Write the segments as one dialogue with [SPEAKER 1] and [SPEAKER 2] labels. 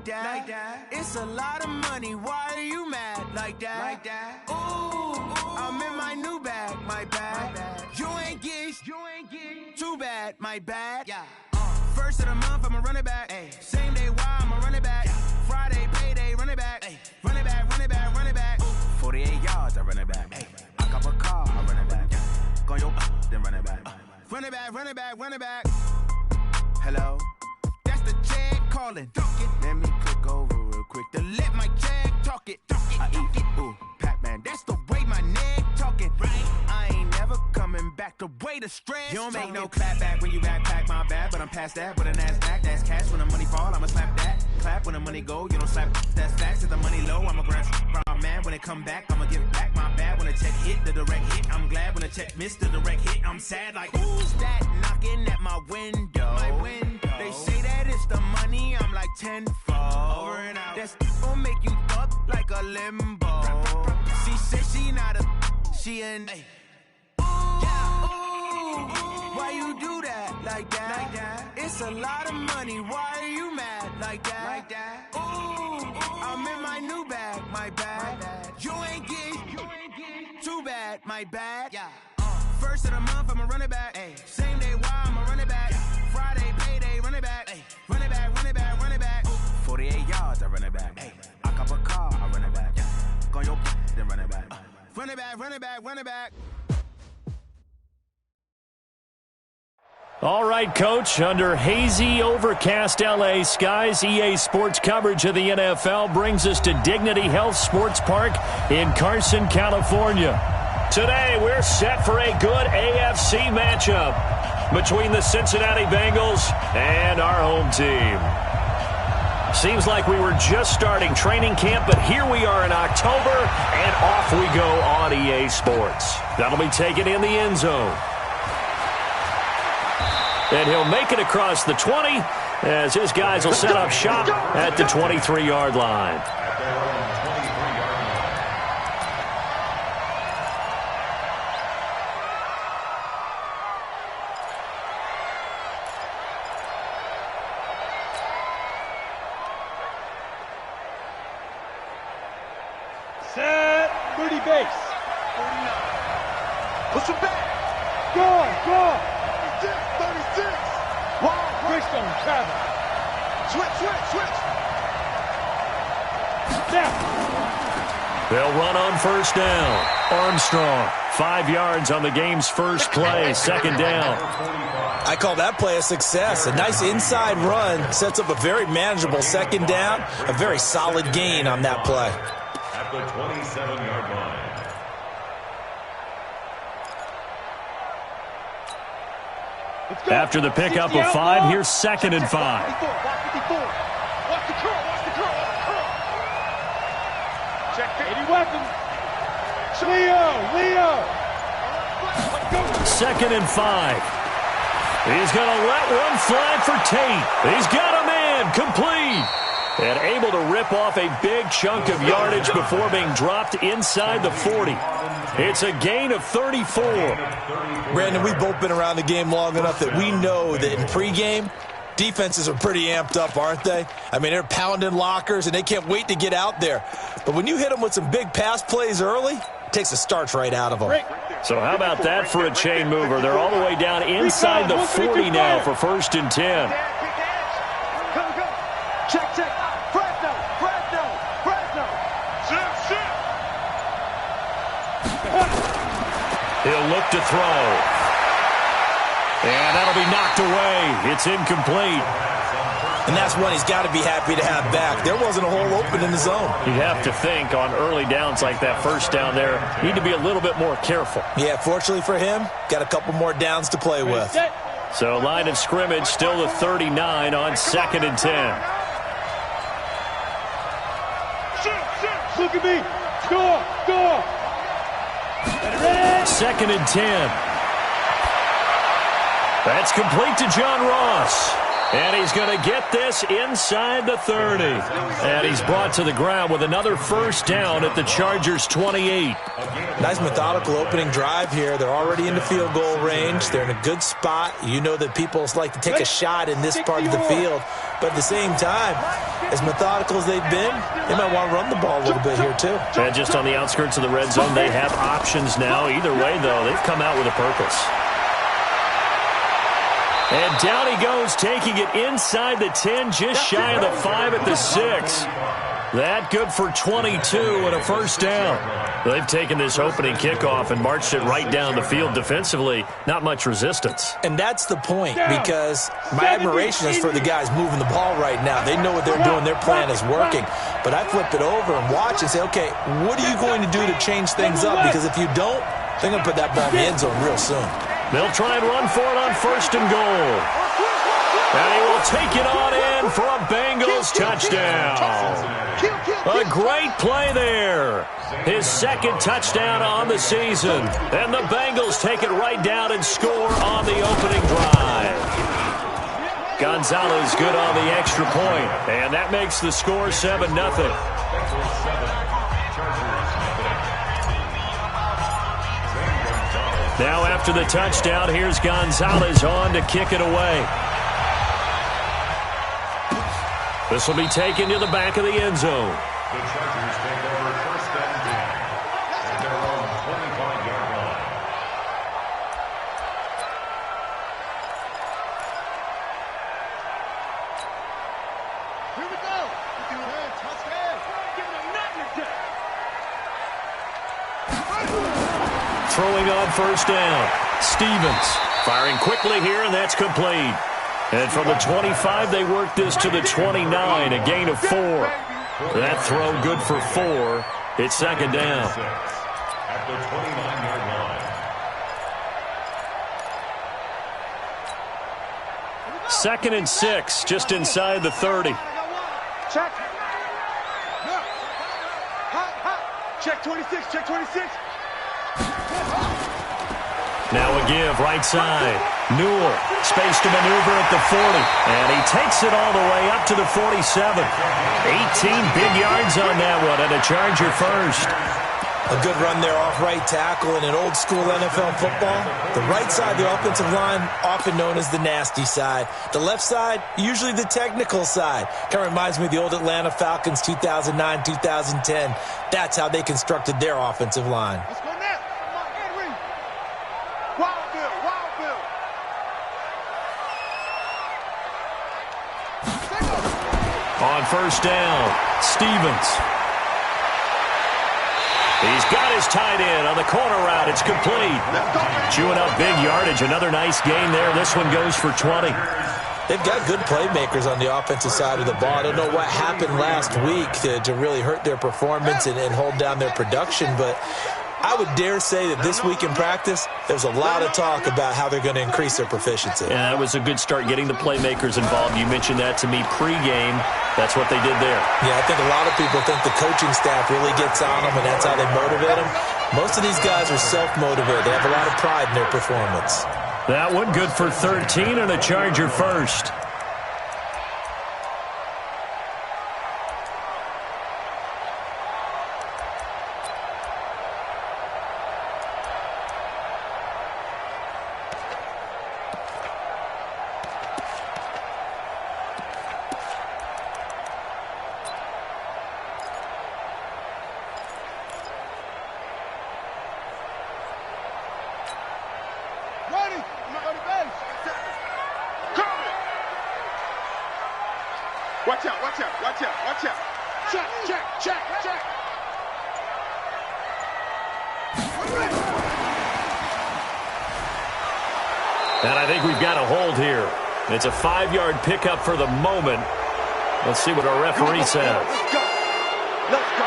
[SPEAKER 1] that. It's a lot of money. Why are you mad like that? Ooh, I'm in my new bag, my bad. You ain't get too bad, my bad. First of the month, I'ma run it back. Same day, why I'ma run it back. Friday, payday, run it back. Run it back, run it back, run it back. 48 yards, I run it back. I cop a car, I run it back. Go yo, then run it back. Run it back, run it back, run it back. Hello? That's the check calling. Let me click over real quick to let my check talk it. I eat it, ooh, Pac-Man. That's the way my neck talking. I ain't never coming back the way the stress. You don't make no clap back when you backpack, my bad. But I'm past that with a NASDAQ. That's cash when the money fall, I'ma slap that. Clap when the money go, you don't slap. That's facts. If the money low, I'ma grab from man. When it come back, I'ma give back my bad. When the check hit, the direct hit. I'm glad when the check missed the direct hit. I'm sad like, who's that knocking at my window? They say that it's the money, I'm like tenfold. Over and out. That's gon' make you up like a limbo. She said she not a, she an. Why you do that like that? It's a lot of money. Why are you mad like that? Ooh, I'm in my new bag, my bad. You ain't get too bad, my bad. First of the month, I'ma run it back. Same day, why I'ma run it back. Friday, payday, run it back. Run it back, run it back, run it back. 48 yards, I run it back. I cop a car, I run it back. Go yo, then run it back. Run it back, run it back, run it back.
[SPEAKER 2] All right, Coach, under hazy, overcast LA skies, EA Sports coverage of the NFL brings us to Dignity Health Sports Park in Carson, California. Today, we're set for a good AFC matchup between the Cincinnati Bengals and our home team. Seems like we were just starting training camp, but here we are in October, and off we go on EA Sports. That'll be taken in the end zone. And he'll make it across the 20 as his guys will set up shop at the 23-yard line.
[SPEAKER 3] Set, 30 base. 49. Push him back. Go. 36. Wow, Greystone travel. Switch. Snap.
[SPEAKER 2] They'll run on first down. Armstrong, 5 yards on the game's first play, second down.
[SPEAKER 4] I call that play a success. A nice inside run sets up a very manageable second down. A very solid gain on that play.
[SPEAKER 5] At the 27-yard line.
[SPEAKER 2] After the pickup of 5, here's 2nd and 5.
[SPEAKER 3] Watch the curl. Check 80 weapons. Leo.
[SPEAKER 2] 2nd and 5. He's going to let one fly for Tate. He's got a man, complete. And able to rip off a big chunk of yardage before being dropped inside the 40. It's a gain of 34.
[SPEAKER 4] Brandon, we've both been around the game long enough that we know that in pregame, defenses are pretty amped up, aren't they? I mean, they're pounding lockers, and they can't wait to get out there. But when you hit them with some big pass plays early, it takes the starch right out of them.
[SPEAKER 2] So how about that for a chain mover? They're all the way down inside the 40 now for 1st and 10.
[SPEAKER 3] Check. Fresno.
[SPEAKER 2] He'll look to throw. And that'll be knocked away. It's incomplete.
[SPEAKER 4] And that's one he's got to be happy to have back. There wasn't a hole open in the zone.
[SPEAKER 2] You have to think on early downs like that first down there, need to be a little bit more careful.
[SPEAKER 4] Yeah, fortunately for him, got a couple more downs to play with.
[SPEAKER 2] So line of scrimmage still the 39 on 2nd and 10.
[SPEAKER 3] Look at me. Go.
[SPEAKER 2] 2nd and 10. That's complete to John Ross. And he's going to get this inside the 30. And he's brought to the ground with another first down at the Chargers' 28.
[SPEAKER 4] Nice methodical opening drive here. They're already in the field goal range. They're in a good spot. You know that people like to take a shot in this part of the field. But at the same time, as methodical as they've been, they might want to run the ball a little bit here too.
[SPEAKER 2] And just on the outskirts of the red zone, they have options now. Either way, though, they've come out with a purpose. And down he goes, taking it inside the 10, just shy of the 5 at the 6. That good for 22 and a first down. They've taken this opening kickoff and marched it right down the field defensively. Not much resistance.
[SPEAKER 4] And that's the point, because my admiration is for the guys moving the ball right now. They know what they're doing. Their plan is working. But I flip it over and watch and say, okay, what are you going to do to change things up? Because if you don't, they're going to put that ball in the end zone real soon.
[SPEAKER 2] They'll try and run for it on first and goal. And he will take it on in for a Bengals touchdown. A great play there. His second touchdown on the season. And the Bengals take it right down and score on the opening drive. Gonzalez good on the extra point. And that makes the score 7-0. Now after the touchdown, here's Gonzalez on to kick it away. This will be taken to the back of the end zone.
[SPEAKER 5] The Chargers take over first and 10 at their own 25-yard line.
[SPEAKER 3] Here we go. Touchdown. Give it a nothing.
[SPEAKER 2] Throwing on first down. Stevens firing quickly here, and that's complete. And from the 25, they work this to the 29, a gain of 4. That throw good for 4. It's second down.
[SPEAKER 5] At the 29-yard line.
[SPEAKER 2] Second and 6, just inside the 30.
[SPEAKER 3] Check. Check 26. Check 26.
[SPEAKER 2] Now a give, right side. Newell, space to maneuver at the 40. And he takes it all the way up to the 47. 18 big yards on that one, and a Charger first.
[SPEAKER 4] A good run there off right tackle in an old-school NFL football. The right side, the offensive line, often known as the nasty side. The left side, usually the technical side. Kind of reminds me of the old Atlanta Falcons 2009, 2010. That's how they constructed their offensive line.
[SPEAKER 3] Let's go now. Come on, Henry. Wild Bill. Wild Bill.
[SPEAKER 2] On first down, Stevens. He's got his tight end on the corner route. It's complete. Chewing up big yardage. Another nice gain there. This one goes for 20.
[SPEAKER 4] They've got good playmakers on the offensive side of the ball. I don't know what happened last week to really hurt their performance and hold down their production, but I would dare say that this week in practice, there's a lot of talk about how they're going to increase their proficiency.
[SPEAKER 2] Yeah, it was a good start getting the playmakers involved. You mentioned that to me pregame. That's what they did there.
[SPEAKER 4] Yeah, I think a lot of people think the coaching staff really gets on them, and that's how they motivate them. Most of these guys are self-motivated. They have a lot of pride in their performance.
[SPEAKER 2] That one good for 13 and a Charger first.
[SPEAKER 3] Watch out, watch out, watch out, watch out. Check, check, check, check.
[SPEAKER 2] And I think we've got a hold here. It's a 5-yard pickup for the moment. Let's see what our referee says.
[SPEAKER 3] Let's go. Let's go.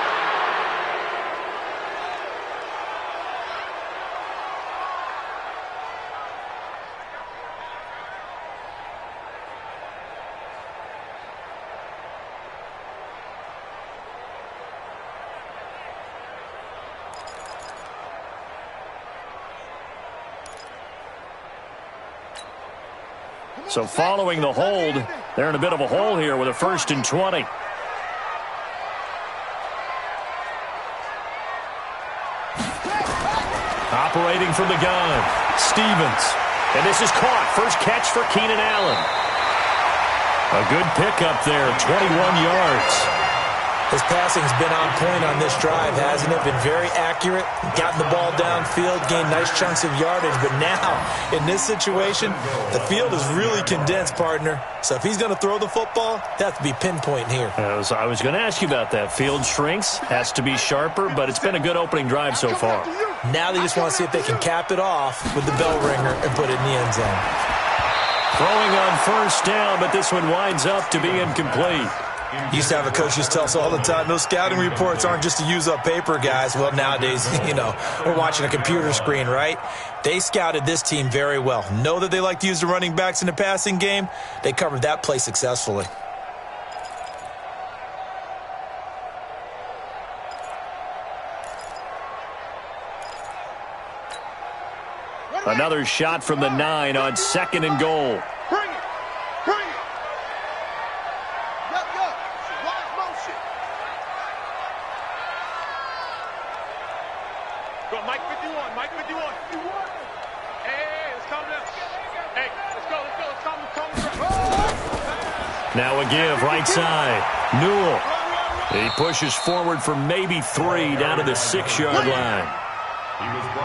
[SPEAKER 2] So following the hold, they're in a bit of a hole here with a 1st and 20. Operating from the gun, Stevens. And this is caught. First catch for Keenan Allen. A good pickup there, 21 yards.
[SPEAKER 4] His passing's been on point on this drive, hasn't it? Been very accurate, gotten the ball downfield, gained nice chunks of yardage. But now, in this situation, the field is really condensed, partner. So if he's going to throw the football, that has to be pinpoint here.
[SPEAKER 2] I was going to ask you about that. Field shrinks, has to be sharper, but it's been a good opening drive so far.
[SPEAKER 4] Now they just want to see if they can cap it off with the bell ringer and put it in the end zone.
[SPEAKER 2] Throwing on first down, but this one winds up to be incomplete.
[SPEAKER 4] Used to have a coach used to tell us all the time, those scouting reports aren't just to use up paper, guys. Well, nowadays, we're watching a computer screen, right? They scouted this team very well. Know that they like to use the running backs in the passing game. They covered that play successfully.
[SPEAKER 2] Another shot from the 9 on 2nd and goal.
[SPEAKER 3] Bring it. Bring it. Yup, yup. Wide motion. Go, Mike 51. Mike 51. Hey, let's calm down. Hey, let's go. Let's calm down.
[SPEAKER 2] Now a give, right side. Newell. He pushes forward for maybe 3 down to the 6-yard line.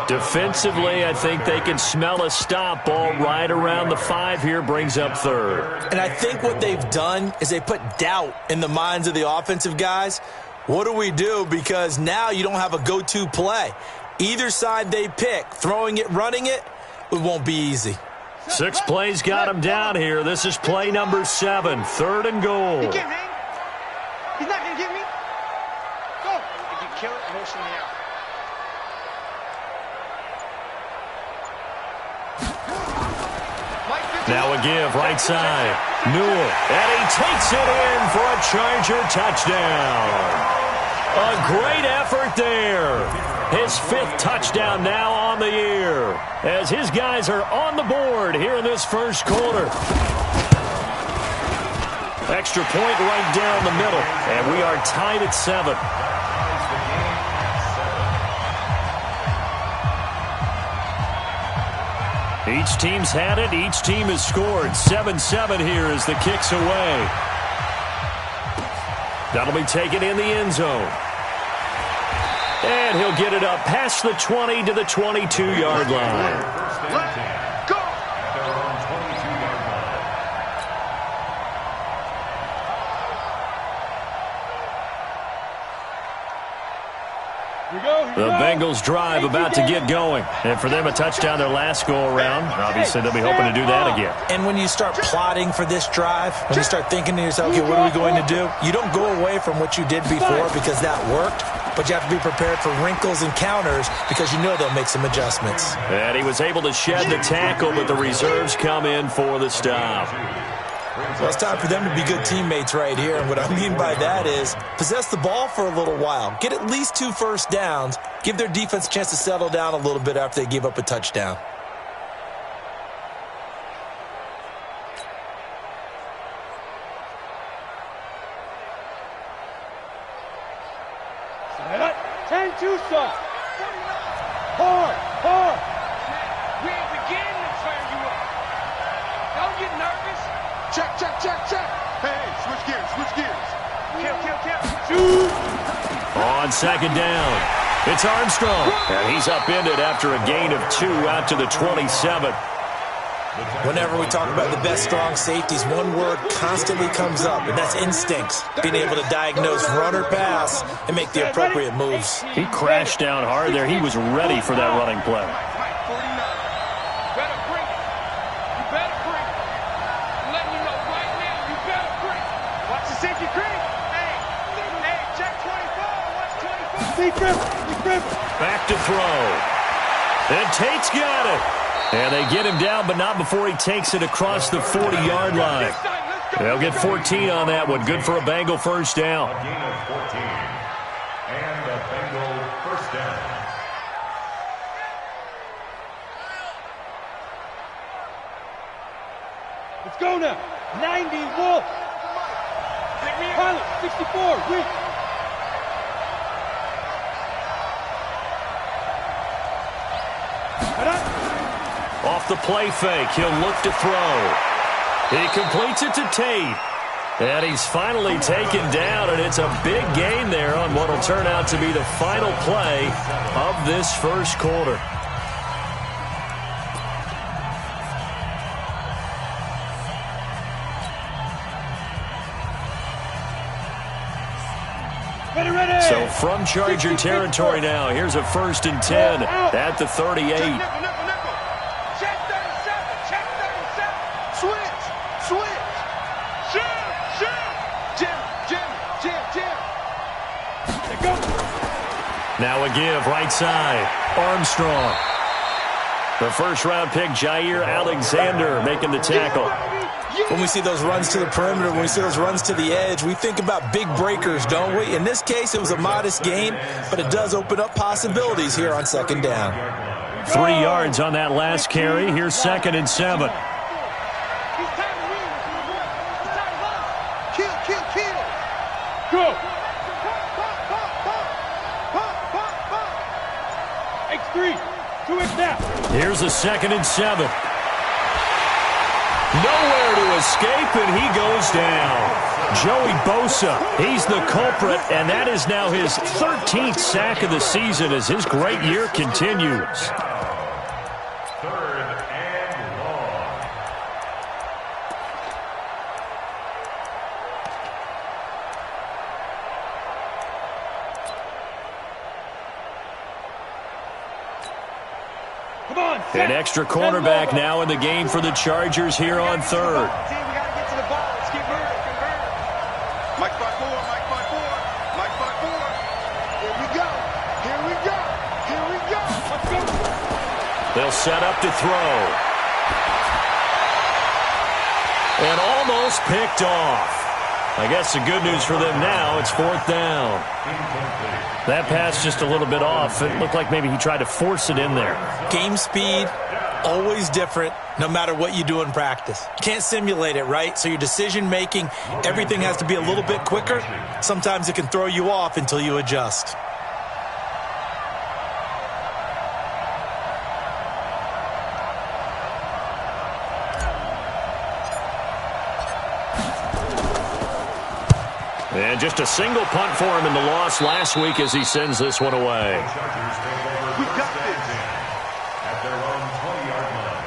[SPEAKER 2] Defensively, I think they can smell a stop. Ball right around the 5 here, brings up 3rd.
[SPEAKER 4] And I think what they've done is they put doubt in the minds of the offensive guys. What do we do? Because now you don't have a go-to play. Either side they pick, throwing it, running it, it won't be easy.
[SPEAKER 2] 6 plays got him down here. This is play number 7, 3rd and goal.
[SPEAKER 3] He can't hang. He's not going to get me. Go. If you kill it, motion me out.
[SPEAKER 2] Now a give, right side. Newell, and he takes it in for a Charger touchdown. A great effort there. His 5th touchdown now on the year, as his guys are on the board here in this first quarter. Extra point right down the middle, and we are tied at 7. Each team's had it. Each team has scored. 7-7 here as the kick's away. That'll be taken in the end zone. And he'll get it up past the 20 to the 22-yard line. The Bengals drive about to get going. And for them, a touchdown their last go-around. Obviously, they'll be hoping to do that again.
[SPEAKER 4] And when you start plotting for this drive, when you start thinking to yourself, okay, what are we going to do? You don't go away from what you did before because that worked, but you have to be prepared for wrinkles and counters because you know they'll make some adjustments.
[SPEAKER 2] And he was able to shed the tackle, but the reserves come in for the stop.
[SPEAKER 4] Well, it's time for them to be good teammates right here. And what I mean by that is possess the ball for a little while. Get at least 2 first downs. Give their defense a chance to settle down a little bit after they give up a touchdown.
[SPEAKER 3] Hard. We ain't beginning to turn you up. Don't get nervous. Check. Hey, switch gears. Kill. Shoot.
[SPEAKER 2] On 2nd down, it's Armstrong. And he's upended after a gain of 2 out to the 27.
[SPEAKER 4] Whenever we talk about the best strong safeties, one word constantly comes up, and that's instincts. Being able to diagnose run or pass and make the appropriate moves.
[SPEAKER 2] He crashed down hard there. He was ready for that running play.
[SPEAKER 3] Better bring it. You better bring it. I'm letting you know right now, you better bring it. Watch the safety creep. Hey, check 24. Watch 24. Big grip.
[SPEAKER 2] Back to throw. And Tate's got it. And they get him down, but not before he takes it across the 40-yard line. They'll get 14 on that one. Good for a Bengal first down.
[SPEAKER 5] A gain of 14. And a Bengal first down.
[SPEAKER 3] Let's go now. 90, Wolf. Pilot, 64, Rick.
[SPEAKER 2] Off the play fake, he'll look to throw. He completes it to Tate. And he's finally taken down, and it's a big gain there on what will turn out to be the final play of this first quarter. So from Charger territory now, here's a 1st and 10 at the 38.
[SPEAKER 3] Check 37. Check 37. Switch. Jim.
[SPEAKER 2] Now a give, right side. Armstrong. The first-round pick, Jair Alexander, making the tackle.
[SPEAKER 4] When we see those runs to the perimeter, when we see those runs to the edge, we think about big breakers, don't we? In this case, it was a modest gain, but it does open up possibilities here on 2nd down.
[SPEAKER 2] 3 yards on that last carry. Here's 2nd and 7.
[SPEAKER 3] Kill. Go. X3. 2x now.
[SPEAKER 2] Here's a 2nd and 7. Nowhere to escape, and he goes down. Joey Bosa, he's the culprit, and that is now his 13th sack of the season as his great year continues.
[SPEAKER 5] 3rd and long.
[SPEAKER 3] Come on.
[SPEAKER 2] An extra cornerback now in the game for the Chargers here on 3rd.
[SPEAKER 3] Team, we got to get to the ball. Let's keep moving. Mike 5-4. Here we go. Let's go.
[SPEAKER 2] They'll set up to throw. And almost picked off. I guess the good news for them now, it's 4th down. That pass just a little bit off. It looked like maybe he tried to force it in there.
[SPEAKER 4] Game speed, always different, no matter what you do in practice. You can't simulate it, right? So your decision-making, everything has to be a little bit quicker. Sometimes it can throw you off until you adjust.
[SPEAKER 2] And just a single punt for him in the loss last week as he sends this one away.
[SPEAKER 5] Chargers take over.
[SPEAKER 3] We got this.
[SPEAKER 5] At their own 20-yard line.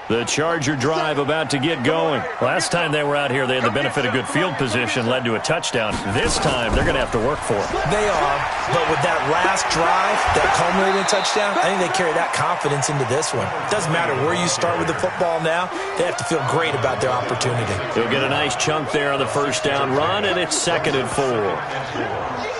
[SPEAKER 2] The Charger drive about to get going. Last time they were out here, they had the benefit of good field position, led to a touchdown. This time, they're going to have to work for it.
[SPEAKER 4] They are, but with that last drive, that culminating touchdown, I think they carry that confidence into this one. It doesn't matter where you start with the football now, they have to feel great about their opportunity.
[SPEAKER 2] He'll get a nice chunk there on the 1st down run, and it's 2nd and 4.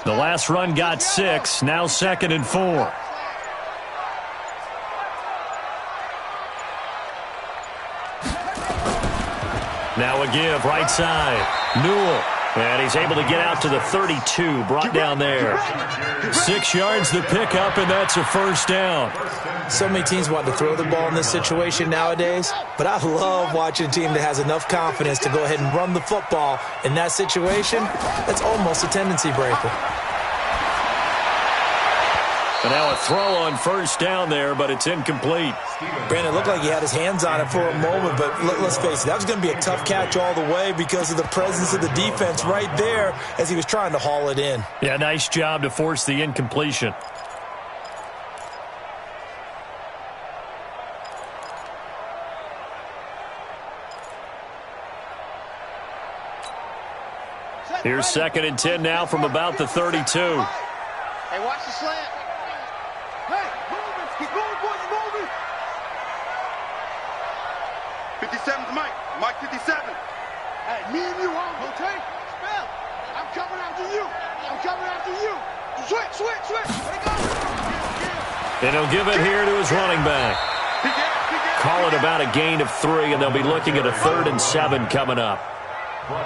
[SPEAKER 2] The last run got 6, now 2nd and 4. Now a give, right side. Newell. And he's able to get out to the 32, brought down there. 6 yards the pickup, and that's a 1st down.
[SPEAKER 4] So many teams want to throw the ball in this situation nowadays, but I love watching a team that has enough confidence to go ahead and run the football. In that situation, that's almost a tendency breaker.
[SPEAKER 2] And now a throw on 1st down there, but it's incomplete.
[SPEAKER 4] Brandon, it looked like he had his hands on it for a moment, but let's face it, that was going to be a tough catch all the way because of the presence of the defense right there as he was trying to haul it in.
[SPEAKER 2] Yeah, nice job to force the incompletion. Here's 2nd and 10 now from about the 32.
[SPEAKER 3] Hey, watch the slant. Hey, moving. Keep going, boys, moving. 57's Mike. Mike 57. Hey, me and you, okay? Spell. I'm coming after you. Switch. There you go.
[SPEAKER 2] And he'll give it here to his running back. Call it about a gain of 3, and they'll be looking at a 3rd and 7 coming up.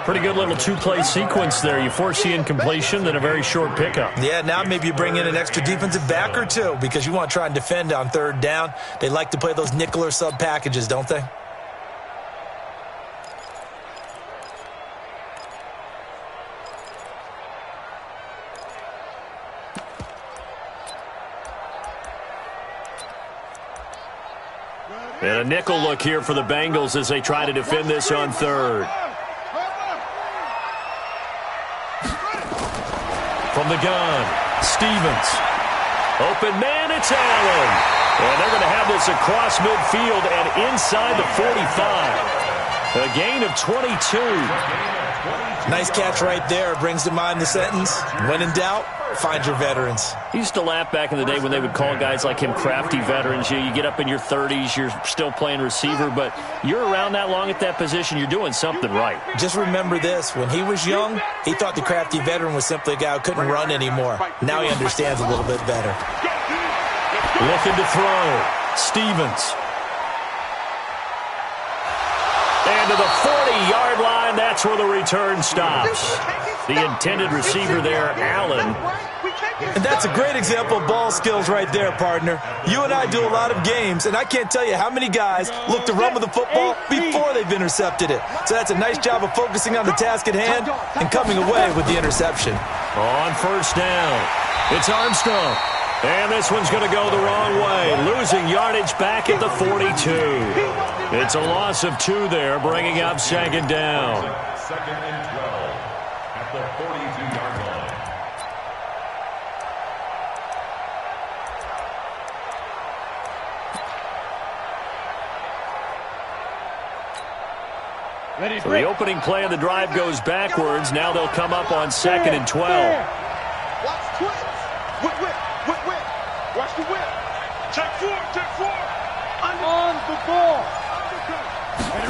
[SPEAKER 2] Pretty good little two-play sequence there. You force the incompletion, then a very short pickup.
[SPEAKER 4] Yeah, now maybe you bring in an extra defensive back or two because you want to try and defend on 3rd down. They like to play those nickel or sub packages, don't they?
[SPEAKER 2] And a nickel look here for the Bengals as they try to defend this on 3rd. From the gun, Stevens. Open man, it's Allen. And they're going to have this across midfield and inside the 45. A gain of 22.
[SPEAKER 4] Nice catch right there. Brings to mind the sentence, when in doubt, find your veterans.
[SPEAKER 2] He used to laugh back in the day when they would call guys like him crafty veterans. You get up in your 30s, you're still playing receiver, but you're around that long at that position, you're doing something right.
[SPEAKER 4] Just remember this. When he was young, he thought the crafty veteran was simply a guy who couldn't run anymore. Now he understands a little bit better.
[SPEAKER 2] Looking to throw. Stevens. And to the 40-yard line, that's where the return stops. The intended receiver there, Allen.
[SPEAKER 4] And that's a great example of ball skills right there, partner. You and I do a lot of games, and I can't tell you how many guys look to run with the football before they've intercepted it. So that's a nice job of focusing on the task at hand and coming away with the interception.
[SPEAKER 2] On 1st down, it's Armstrong. And this one's going to go the wrong way, losing yardage back at the 42. It's a loss of 2 there, bringing up 2nd down.
[SPEAKER 5] 2nd and 12 at the 42-yard line.
[SPEAKER 2] So the opening play of the drive goes backwards. Now they'll come up on 2nd and 12.
[SPEAKER 3] Watch twins. Whip. Watch the whip. Check 4. On the ball.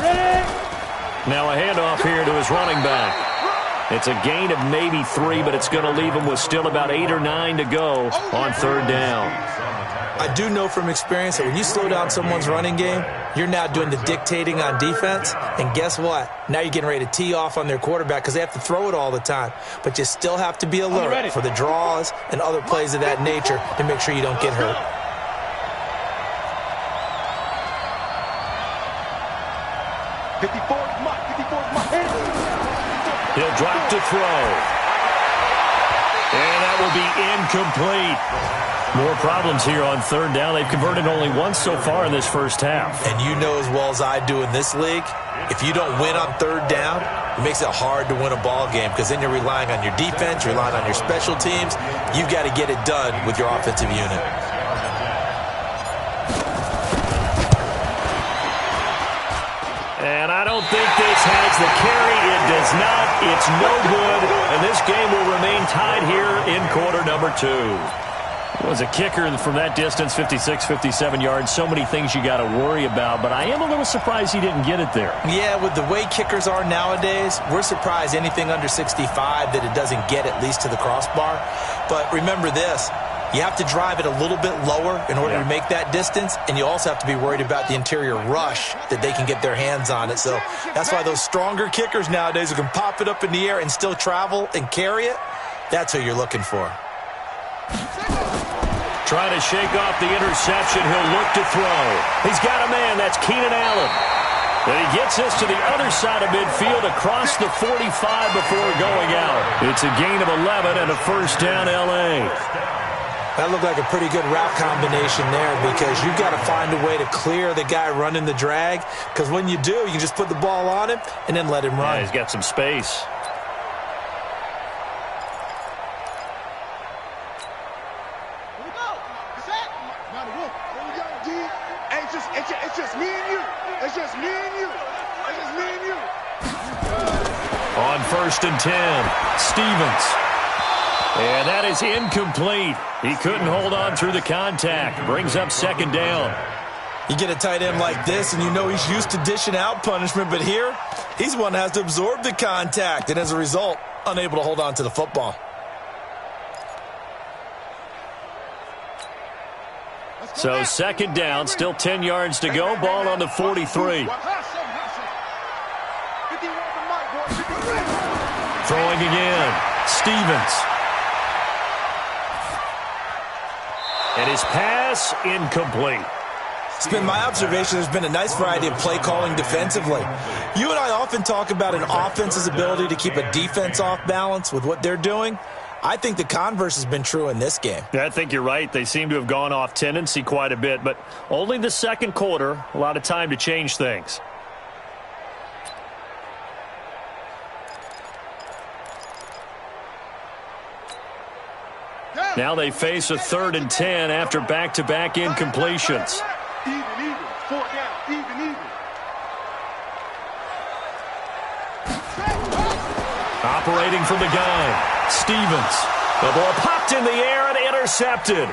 [SPEAKER 3] Ready?
[SPEAKER 2] Now a handoff here to his running back. It's a gain of maybe 3, but it's going to leave him with still about 8 or 9 to go on 3rd down.
[SPEAKER 4] I do know from experience that when you slow down someone's running game, you're now doing the dictating on defense. And guess what? Now you're getting ready to tee off on their quarterback because they have to throw it all the time. But you still have to be alert for the draws and other plays of that nature to make sure you don't get hurt.
[SPEAKER 2] He'll drop to throw. And that will be incomplete. More problems here on 3rd down. They've converted only once so far in this first half.
[SPEAKER 4] And you know as well as I do in this league, if you don't win on 3rd down, it makes it hard to win a ball game because then you're relying on your defense, you're relying on your special teams. You've got to get it done with your offensive unit.
[SPEAKER 2] And I don't think this has the carry. It does not. It's no good. And this game will remain tied here in quarter number 2. It was a kicker from that distance, 56, 57 yards. So many things you got to worry about. But I am a little surprised he didn't get it there. Yeah,
[SPEAKER 4] with the way kickers are nowadays, we're surprised anything under 65 that it doesn't get at least to the crossbar. But remember this. You have to drive it a little bit lower in order to make that distance, and you also have to be worried about the interior rush that they can get their hands on it. So that's why those stronger kickers nowadays who can pop it up in the air and still travel and carry it, that's who you're looking for.
[SPEAKER 2] Trying to shake off the interception. He'll look to throw. He's got a man. That's Keenan Allen. And he gets this to the other side of midfield across the 45 before going out. It's a gain of 11 and a 1st down, L.A.
[SPEAKER 4] That looked like a pretty good route combination there because you've got to find a way to clear the guy running the drag because when you do, you can just put the ball on him and then let him run.
[SPEAKER 2] Yeah, he's got some space.
[SPEAKER 3] It's just me and you. It's just me and you. It's just me and you.
[SPEAKER 2] On 1st and 10, Stevens. And that is incomplete. He couldn't hold on through the contact. Brings up 2nd down.
[SPEAKER 4] You get a tight end like this, and you know he's used to dishing out punishment, but here, he's the one that has to absorb the contact, and as a result, unable to hold on to the football.
[SPEAKER 2] So second down, still 10 yards to go. Ball on the 43. Throwing again. Stevens. And his pass incomplete.
[SPEAKER 4] It's been my observation there's been a nice variety of play calling defensively. You and I often talk about an offense's ability to keep a defense off balance with what they're doing. I think the converse has been true in this game.
[SPEAKER 2] Yeah, I think you're right. They seem to have gone off tendency quite a bit, but only the second quarter, a lot of time to change things. Now they face a 3rd and 10 after back-to-back incompletions.
[SPEAKER 3] Even. 4 down. Even.
[SPEAKER 2] Operating from the gun, Stevens. The ball popped in the air and intercepted.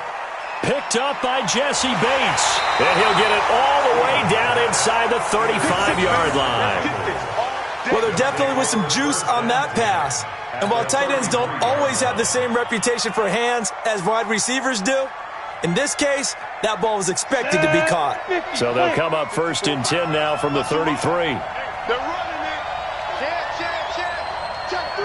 [SPEAKER 2] Picked up by Jesse Bates. And he'll get it all the way down inside the 35-yard line.
[SPEAKER 4] Well, there definitely was some juice on that pass. And while tight ends don't always have the same reputation for hands as wide receivers do, in this case, that ball was expected to be caught.
[SPEAKER 2] So they'll come up 1st and 10 now from the 33.
[SPEAKER 3] They're running it. Check. Check 3.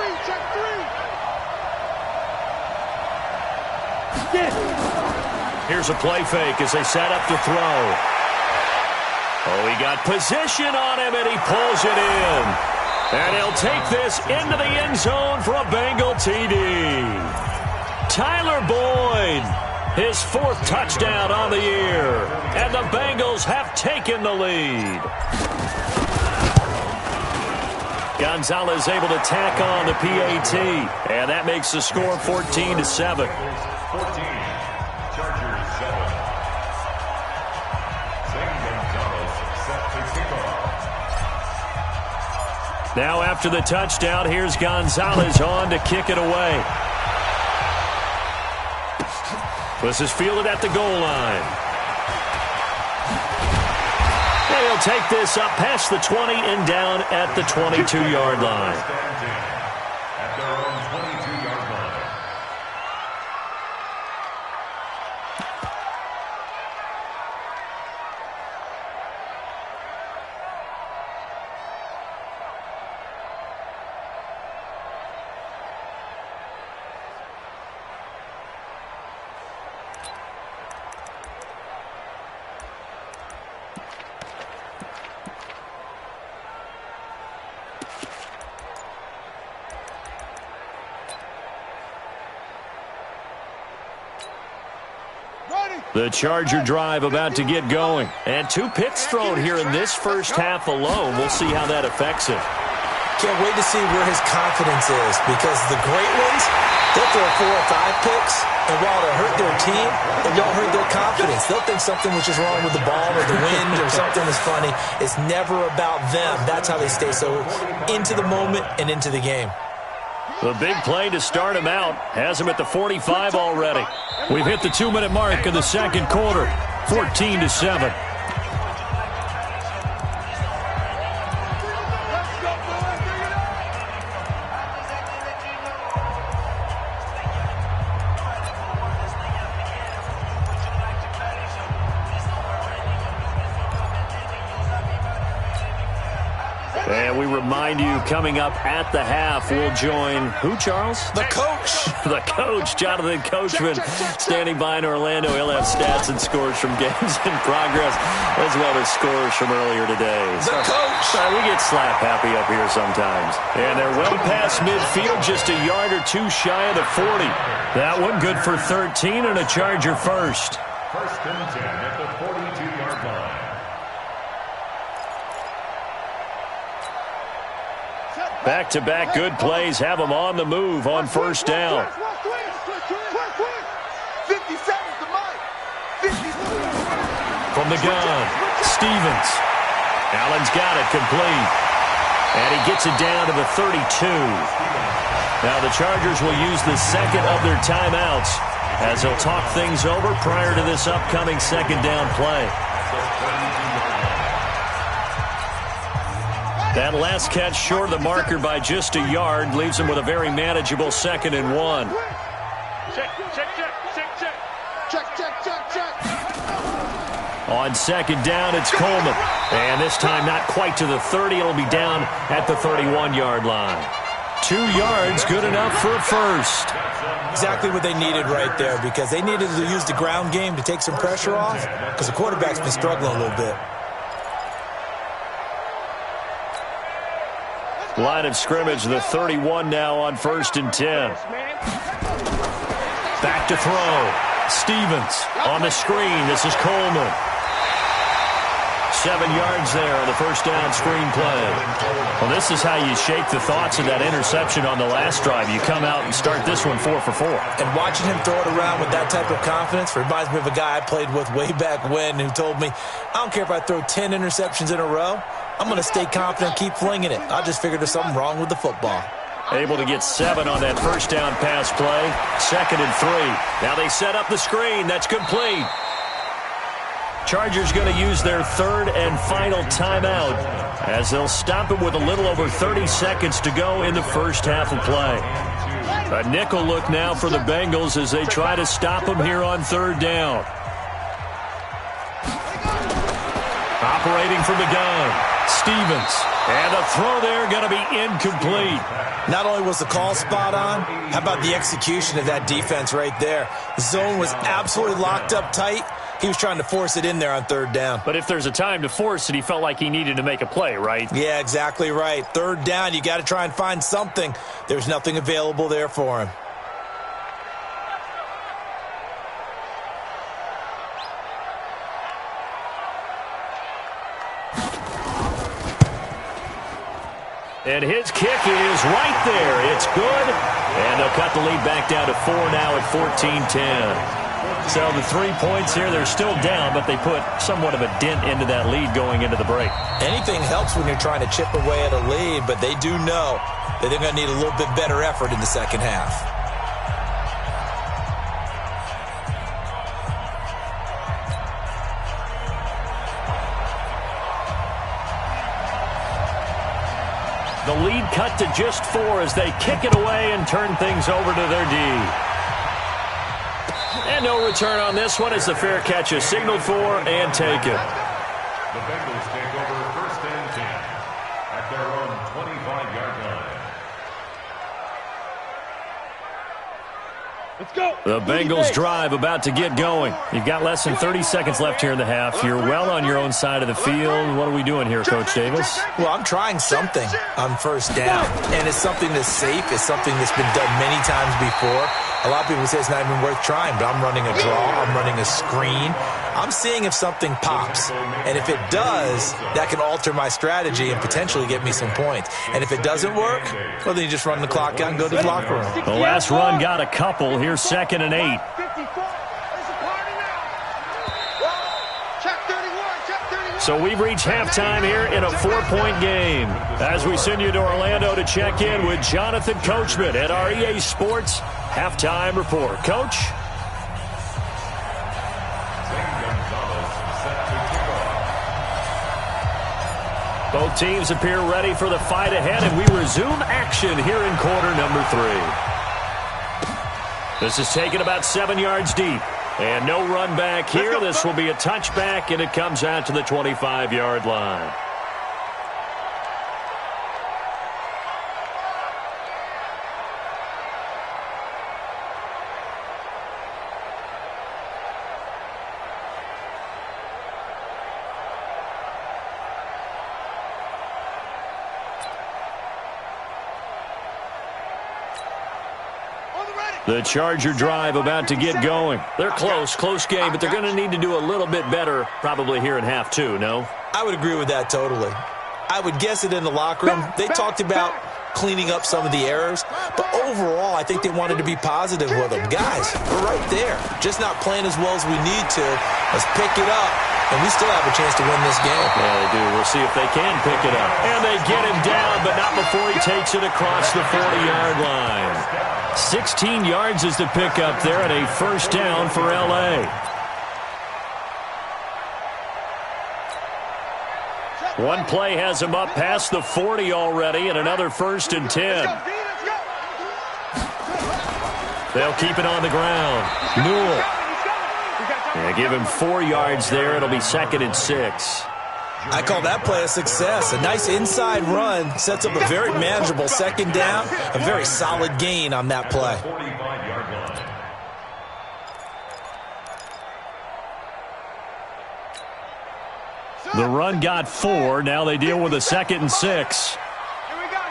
[SPEAKER 2] Here's a play fake as they set up to throw. Oh, he got position on him, and he pulls it in. And he'll take this into the end zone for a Bengal TD. Tyler Boyd, his 4th touchdown on the year. And the Bengals have taken the lead. Gonzalez able to tack on the PAT. And that makes the score 14-7.
[SPEAKER 5] 14. Chargers 7. Zane Gonzalez set to kick off.
[SPEAKER 2] Now after the touchdown, here's Gonzalez on to kick it away. This is fielded at the goal line. And he'll take this up past the 20 and down at the 22-yard line.
[SPEAKER 5] At their own 22-yard line.
[SPEAKER 2] The Charger drive about to get going. And 2 picks thrown here in this first half alone. We'll see how that affects it.
[SPEAKER 4] Can't wait to see where his confidence is, because the great ones, they'll throw 4 or 5 picks, and while they hurt their team, it won't hurt their confidence. They'll think something was just wrong with the ball or the wind or something is funny. It's never about them. That's how they stay so into the moment and into the game.
[SPEAKER 2] The big play to start him out has him at the 45 already. We've hit the 2-minute mark in the second quarter, 14-7. And we remind you, coming up at the half, we'll join who, Charles?
[SPEAKER 4] The coach.
[SPEAKER 2] The coach, Jonathan Coachman, standing by in Orlando. He'll have stats and scores from games in progress, as well as scores from earlier today.
[SPEAKER 4] The coach.
[SPEAKER 2] We get slap happy up here sometimes. And they're well past midfield, just a yard or 2 shy of the 40. That one good for 13 and a Charger first.
[SPEAKER 5] 1st and 10 at the 42-yard line.
[SPEAKER 2] Back-to-back good plays have them on the move on 1st down.
[SPEAKER 3] 50 seconds to Mike. 50 seconds.
[SPEAKER 2] From the gun, Stevens. Allen's got it complete. And he gets it down to the 32. Now the Chargers will use the second of their timeouts as they'll talk things over prior to this upcoming second down play. That last catch short of the marker by just a yard leaves him with a very manageable 2nd and 1.
[SPEAKER 3] Check.
[SPEAKER 2] On second down, it's Coleman. And this time not quite to the 30. It'll be down at the 31-yard line. 2 yards, good enough for a first.
[SPEAKER 4] Exactly what they needed right there, because they needed to use the ground game to take some pressure off, because the quarterback's been struggling a little bit.
[SPEAKER 2] Line of scrimmage, the 31 now on 1st and 10. Back to throw. Stevens on the screen. This is Coleman. 7 yards there on the first down screen play. Well, this is how you shake the thoughts of that interception on the last drive. You come out and start this one 4 for 4.
[SPEAKER 4] And watching him throw it around with that type of confidence reminds me of a guy I played with way back when who told me, I don't care if I throw 10 interceptions in a row. I'm going to stay confident, keep flinging it. I just figured there's something wrong with the football.
[SPEAKER 2] Able to get 7 on that first down pass play. 2nd and 3. Now they set up the screen. That's complete. Chargers going to use their 3rd and final timeout as they'll stop it with a little over 30 seconds to go in the first half of play. A nickel look now for the Bengals as they try to stop them here on 3rd down. Operating from the gun, Stevens. And the throw there going to be incomplete.
[SPEAKER 4] Not only was the call spot on, how about the execution of that defense right there? The zone was absolutely locked up tight. He was trying to force it in there on 3rd down.
[SPEAKER 2] But if there's a time to force it, he felt like he needed to make a play, right?
[SPEAKER 4] Yeah, exactly right. 3rd down, you got to try and find something. There's nothing available there for him.
[SPEAKER 2] And his kick is right there. It's good. And they'll cut the lead back down to 4 now at 14-10. So the 3 points here, they're still down, but they put somewhat of a dent into that lead going into the break.
[SPEAKER 4] Anything helps when you're trying to chip away at a lead, but they do know that they're going to need a little bit better effort in the second half.
[SPEAKER 2] The lead cut to just 4 as they kick it away and turn things over to their D. And no return on this one as the fair catch is signaled for and taken.
[SPEAKER 5] The Bengals take over 1st and 10 at their own 25-yard line.
[SPEAKER 3] Let's go.
[SPEAKER 2] The Bengals drive about to get going. You've got less than 30 seconds left here in the half. You're well on your own side of the field. What are we doing here, Coach Davis?
[SPEAKER 4] Well, I'm trying something on 1st down, and it's something that's safe. It's something that's been done many times before. A lot of people say it's not even worth trying, but I'm running a draw. I'm running a screen. I'm seeing if something pops, and if it does, that can alter my strategy and potentially get me some points. And if it doesn't work, well, then you just run the clock out and go to the locker room.
[SPEAKER 2] The last run got a couple. Here's 2nd and 8. So we've reached halftime here in a 4-point game. As we send you to Orlando to check in with Jonathan Coachman at our EA Sports Halftime Report. Coach? Both teams appear ready for the fight ahead, and we resume action here in quarter number 3. This is taken about 7 yards deep. And no run back here. This will be a touchback, and it comes out to the 25-yard line. The Charger drive about to get going. They're close game, but they're going to need to do a little bit better probably here in half 2, no?
[SPEAKER 4] I would agree with that totally. I would guess it in the locker room. They talked about cleaning up some of the errors, but overall, I think they wanted to be positive with them. Guys, we're right there. Just not playing as well as we need to. Let's pick it up, and we still have a chance to win this game.
[SPEAKER 2] Yeah, they do. We'll see if they can pick it up. And they get him down, but not before he takes it across the 40-yard line. 16 yards is the pickup there and a 1st down for L.A. One play has him up past the 40 already and another 1st and 10. They'll keep it on the ground. Newell Yeah, give him 4 yards there. It'll be 2nd and 6.
[SPEAKER 4] I call that play a success. A nice inside run sets up a very manageable 2nd down. A very solid gain on that play.
[SPEAKER 2] The run got 4. Now they deal with a 2nd and 6.
[SPEAKER 3] Here we go.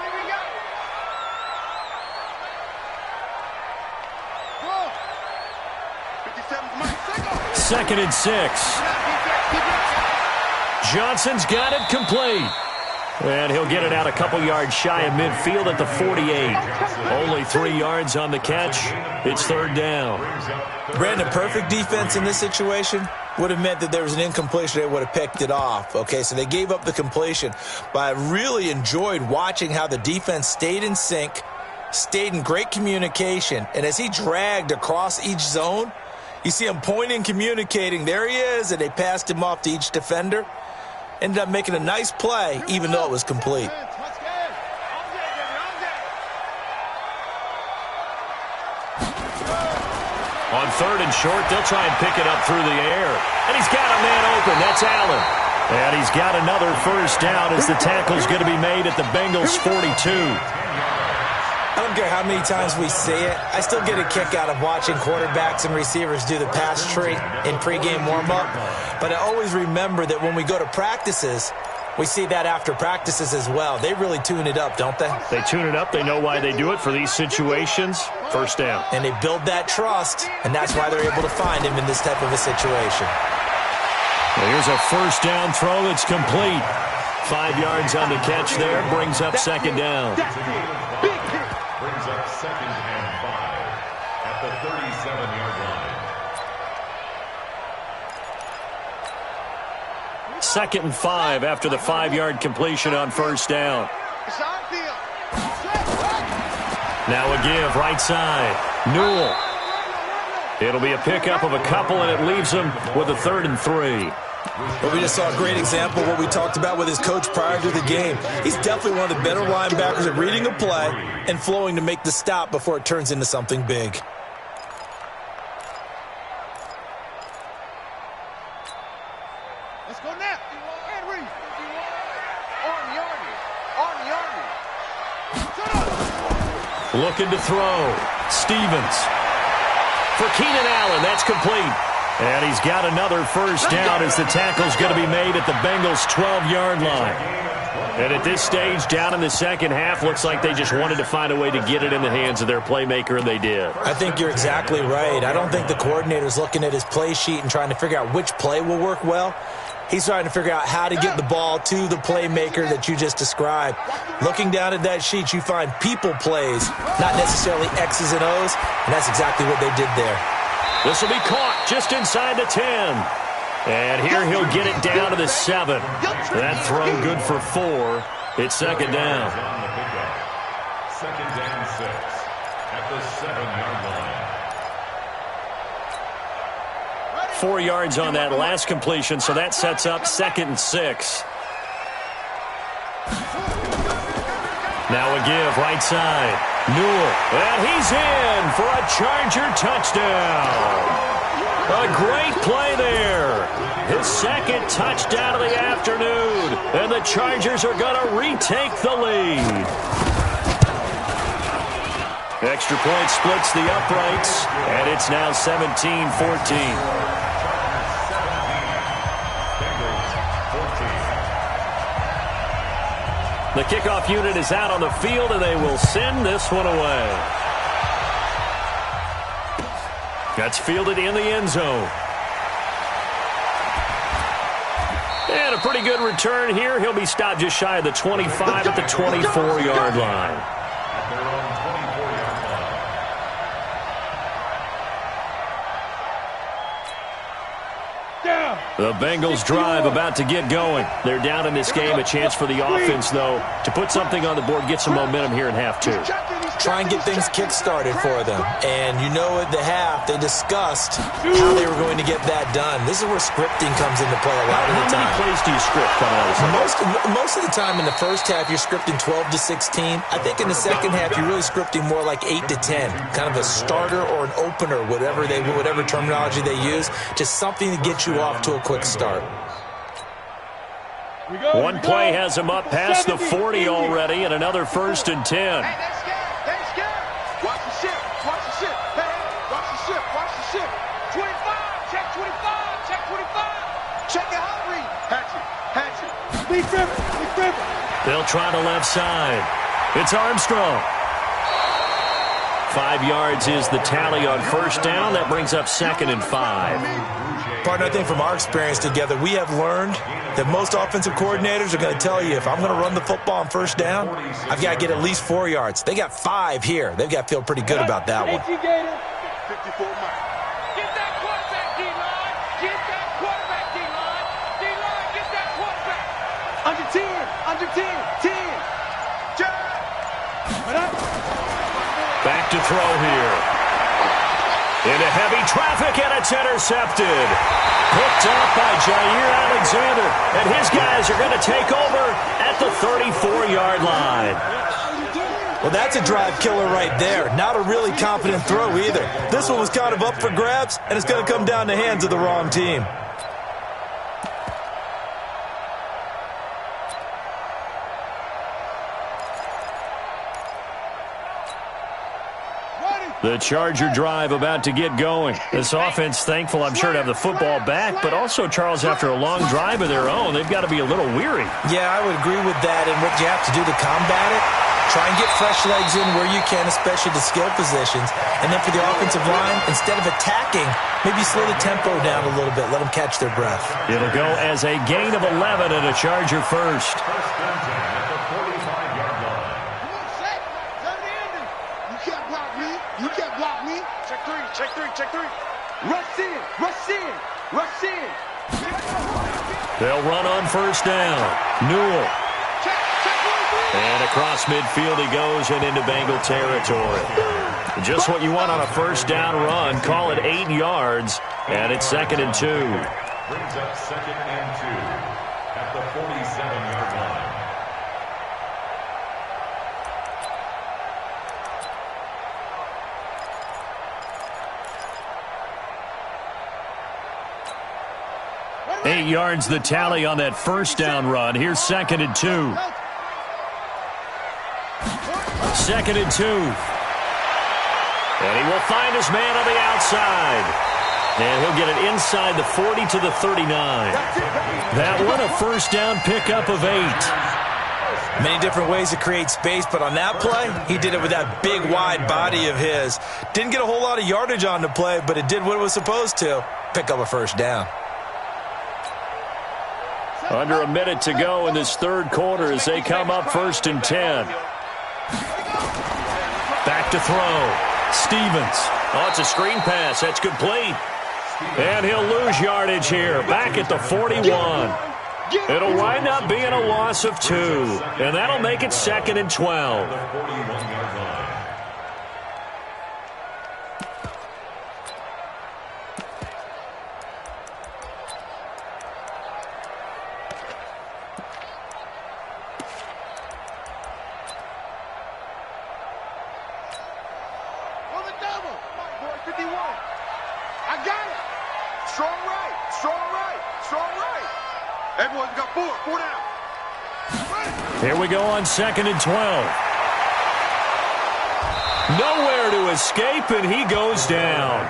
[SPEAKER 2] 2nd and 6. Johnson's got it complete. And he'll get it out a couple yards shy of midfield at the 48. Only 3 yards on the catch. It's 3rd down.
[SPEAKER 4] Brandon, perfect defense in this situation would have meant that there was an incompletion. They would have picked it off. Okay, so they gave up the completion. But I really enjoyed watching how the defense stayed in sync, stayed in great communication. And as he dragged across each zone, you see him pointing, communicating. There he is, and they passed him off to each defender. Ended up making a nice play, even though it was complete.
[SPEAKER 2] On 3rd and short, they'll try and pick it up through the air. And he's got a man open. That's Allen. And he's got another 1st down as the tackle's going to be made at the Bengals' 42.
[SPEAKER 4] I don't care how many times we see it. I still get a kick out of watching quarterbacks and receivers do the pass tree in pregame warm-up. But I always remember that when we go to practices, we see that after practices as well. They really tune it up, don't they?
[SPEAKER 2] They tune it up. They know why they do it for these situations. 1st down.
[SPEAKER 4] And they build that trust, and that's why they're able to find him in this type of a situation.
[SPEAKER 2] Well, here's a 1st down throw that's complete. 5 yards on the catch there. Brings up 2nd down.
[SPEAKER 5] Brings up 2nd and 5 at the 37-yard line.
[SPEAKER 2] 2nd and 5 after the 5-yard completion on 1st down. Now a give, right side. Newell. It'll be a pickup of a couple, and it leaves him with a 3rd and 3.
[SPEAKER 4] But we just saw a great example of what we talked about with his coach prior to the game. He's definitely one of the better linebackers at reading a play and flowing to make the stop before it turns into something big.
[SPEAKER 3] Let's go now.
[SPEAKER 2] Looking to throw. Stevens. For Keenan Allen, that's complete. And he's got another 1st down as the tackle's going to be made at the Bengals' 12-yard line. And at this stage, down in the 2nd half, looks like they just wanted to find a way to get it in the hands of their playmaker, and they did.
[SPEAKER 4] I think you're exactly right. I don't think the coordinator's looking at his play sheet and trying to figure out which play will work well. He's trying to figure out how to get the ball to the playmaker that you just described. Looking down at that sheet, you find people plays, not necessarily X's and O's, and that's exactly what they did there.
[SPEAKER 2] This will be caught just inside the 10. And here he'll get it down to the 7. That throw good for 4. It's 2nd down.
[SPEAKER 5] 2nd and 6 at the 7-yard line.
[SPEAKER 2] 4 yards on that last completion, so that sets up 2nd and 6. Now a give, right side. Newell, and he's in for a Charger touchdown. A great play there. His 2nd touchdown of the afternoon. And the Chargers are going to retake the lead. Extra point splits the uprights, and it's now 17-14. The kickoff unit is out on the field, and they will send this one away. That's fielded in the end zone. And a pretty good return here. He'll be stopped just shy of the 25 at the 24-yard line. The Bengals drive about to get going. They're down in this game. A chance for the offense, though, to put something on the board, get some momentum here in half 2.
[SPEAKER 4] try and get things kick-started for them. And you know at the half, they discussed how they were going to get that done. This is where scripting comes into play a lot of the time.
[SPEAKER 2] How many plays do you script coming out of this?
[SPEAKER 4] Most of the time in the first half, you're scripting 12 to 16. I think in the second half, you're really scripting more like 8 to 10. Kind of a starter or an opener, whatever terminology they use. Just something to get you off to a quick start.
[SPEAKER 2] One play has him up past the 40 already, and another 1st and 10.
[SPEAKER 3] Hey, that's scared. That's scared. Watch the ship. Watch the ship. Hey, watch the ship. Watch the ship. 25. Check 25. Check 25. Check it out, read. Hatchet. Big River.
[SPEAKER 2] They'll try the left side. It's Armstrong. 5 yards is the tally on 1st down. That brings up 2nd and 5.
[SPEAKER 4] Partner, I think from our experience together, we have learned that most offensive coordinators are going to tell you, if I'm going to run the football on 1st down, I've got to get at least 4 yards. They got 5 here. They've got to feel pretty good about that one.
[SPEAKER 3] 54 miles. Get that quarterback, D-line. Get that quarterback, D-line. D-line, get that quarterback. Under 10. 10.
[SPEAKER 2] Back to throw here. Into heavy traffic, and it's intercepted. Picked up by Jair Alexander, and his guys are going to take over at the 34-yard line.
[SPEAKER 4] Well, that's a drive killer right there. Not a really confident throw either. This one was kind of up for grabs, and it's going to come down the hands of the wrong team.
[SPEAKER 2] The Charger drive about to get going. This offense thankful, I'm sure, to have the football back, but also, Charles, after a long drive of their own, they've got to be a little weary.
[SPEAKER 4] Yeah, I would agree with that, and what you have to do to combat it, try and get fresh legs in where you can, especially the skill positions, and then for the offensive line, instead of attacking, maybe slow the tempo down a little bit, let them catch their breath.
[SPEAKER 2] It'll go as a gain of 11 and a Charger first.
[SPEAKER 3] Check three. Rush in.
[SPEAKER 2] They'll run on 1st down. Newell. And across midfield he goes and into Bengal territory. Just what you want on a 1st down run. Call it 8 yards, and it's 2nd and 2.
[SPEAKER 5] Brings up 2nd and 2 at the 47-yard line.
[SPEAKER 2] Eight yards the tally on that 1st down run. Here's 2nd and 2. 2nd and 2. And he will find his man on the outside. And he'll get it inside the 40 to the 39. That one a 1st down pickup of 8.
[SPEAKER 4] Many different ways to create space, but on that play, he did it with that big, wide body of his. Didn't get a whole lot of yardage on the play, but it did what it was supposed to. Pick up a 1st down.
[SPEAKER 2] Under a minute to go in this 3rd quarter as they come up 1st and 10. Back to throw. Stevens. Oh, it's a screen pass. That's complete. And he'll lose yardage here. Back at the 41. It'll wind up being a loss of 2. And that'll make it 2nd and 12.
[SPEAKER 3] Everyone's got 4 down.
[SPEAKER 2] Here we go on 2nd and 12. Nowhere to escape, and he goes down.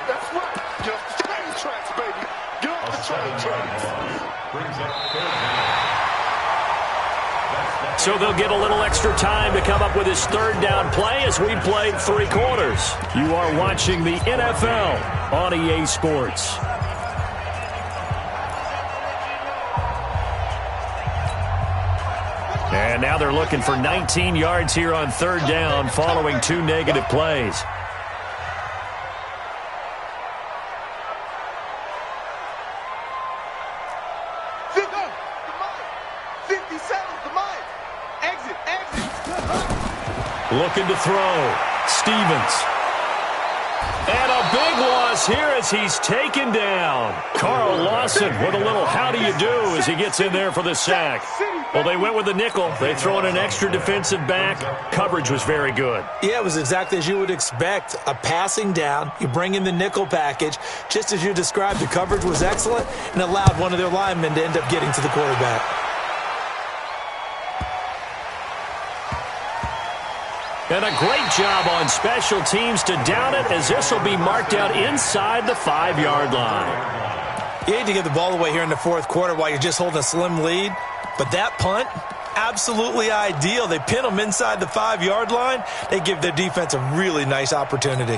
[SPEAKER 3] That's right. Get off the train tracks, baby. Get off the train tracks.
[SPEAKER 5] Brings up 3rd down.
[SPEAKER 2] So they'll get a little extra time to come up with his 3rd down play as we played 3 quarters. You are watching the NFL on EA Sports. And now they're looking for 19 yards here on 3rd down following 2 negative plays. Looking to throw. Stevens. And a big loss here as he's taken down. Carl Lawson with a little how do you do as he gets in there for the sack. Well, they went with the nickel. They throw in an extra defensive back. Coverage was very good.
[SPEAKER 4] Yeah, it was exactly as you would expect. A passing down. You bring in the nickel package. Just as you described, the coverage was excellent and allowed one of their linemen to end up getting to the quarterback.
[SPEAKER 2] And a great job on special teams to down it as this will be marked out inside the 5-yard line.
[SPEAKER 4] You hate to give the ball away here in the fourth quarter while you're just holding a slim lead, but that punt, absolutely ideal. They pin them inside the 5-yard line. They give their defense a really nice opportunity.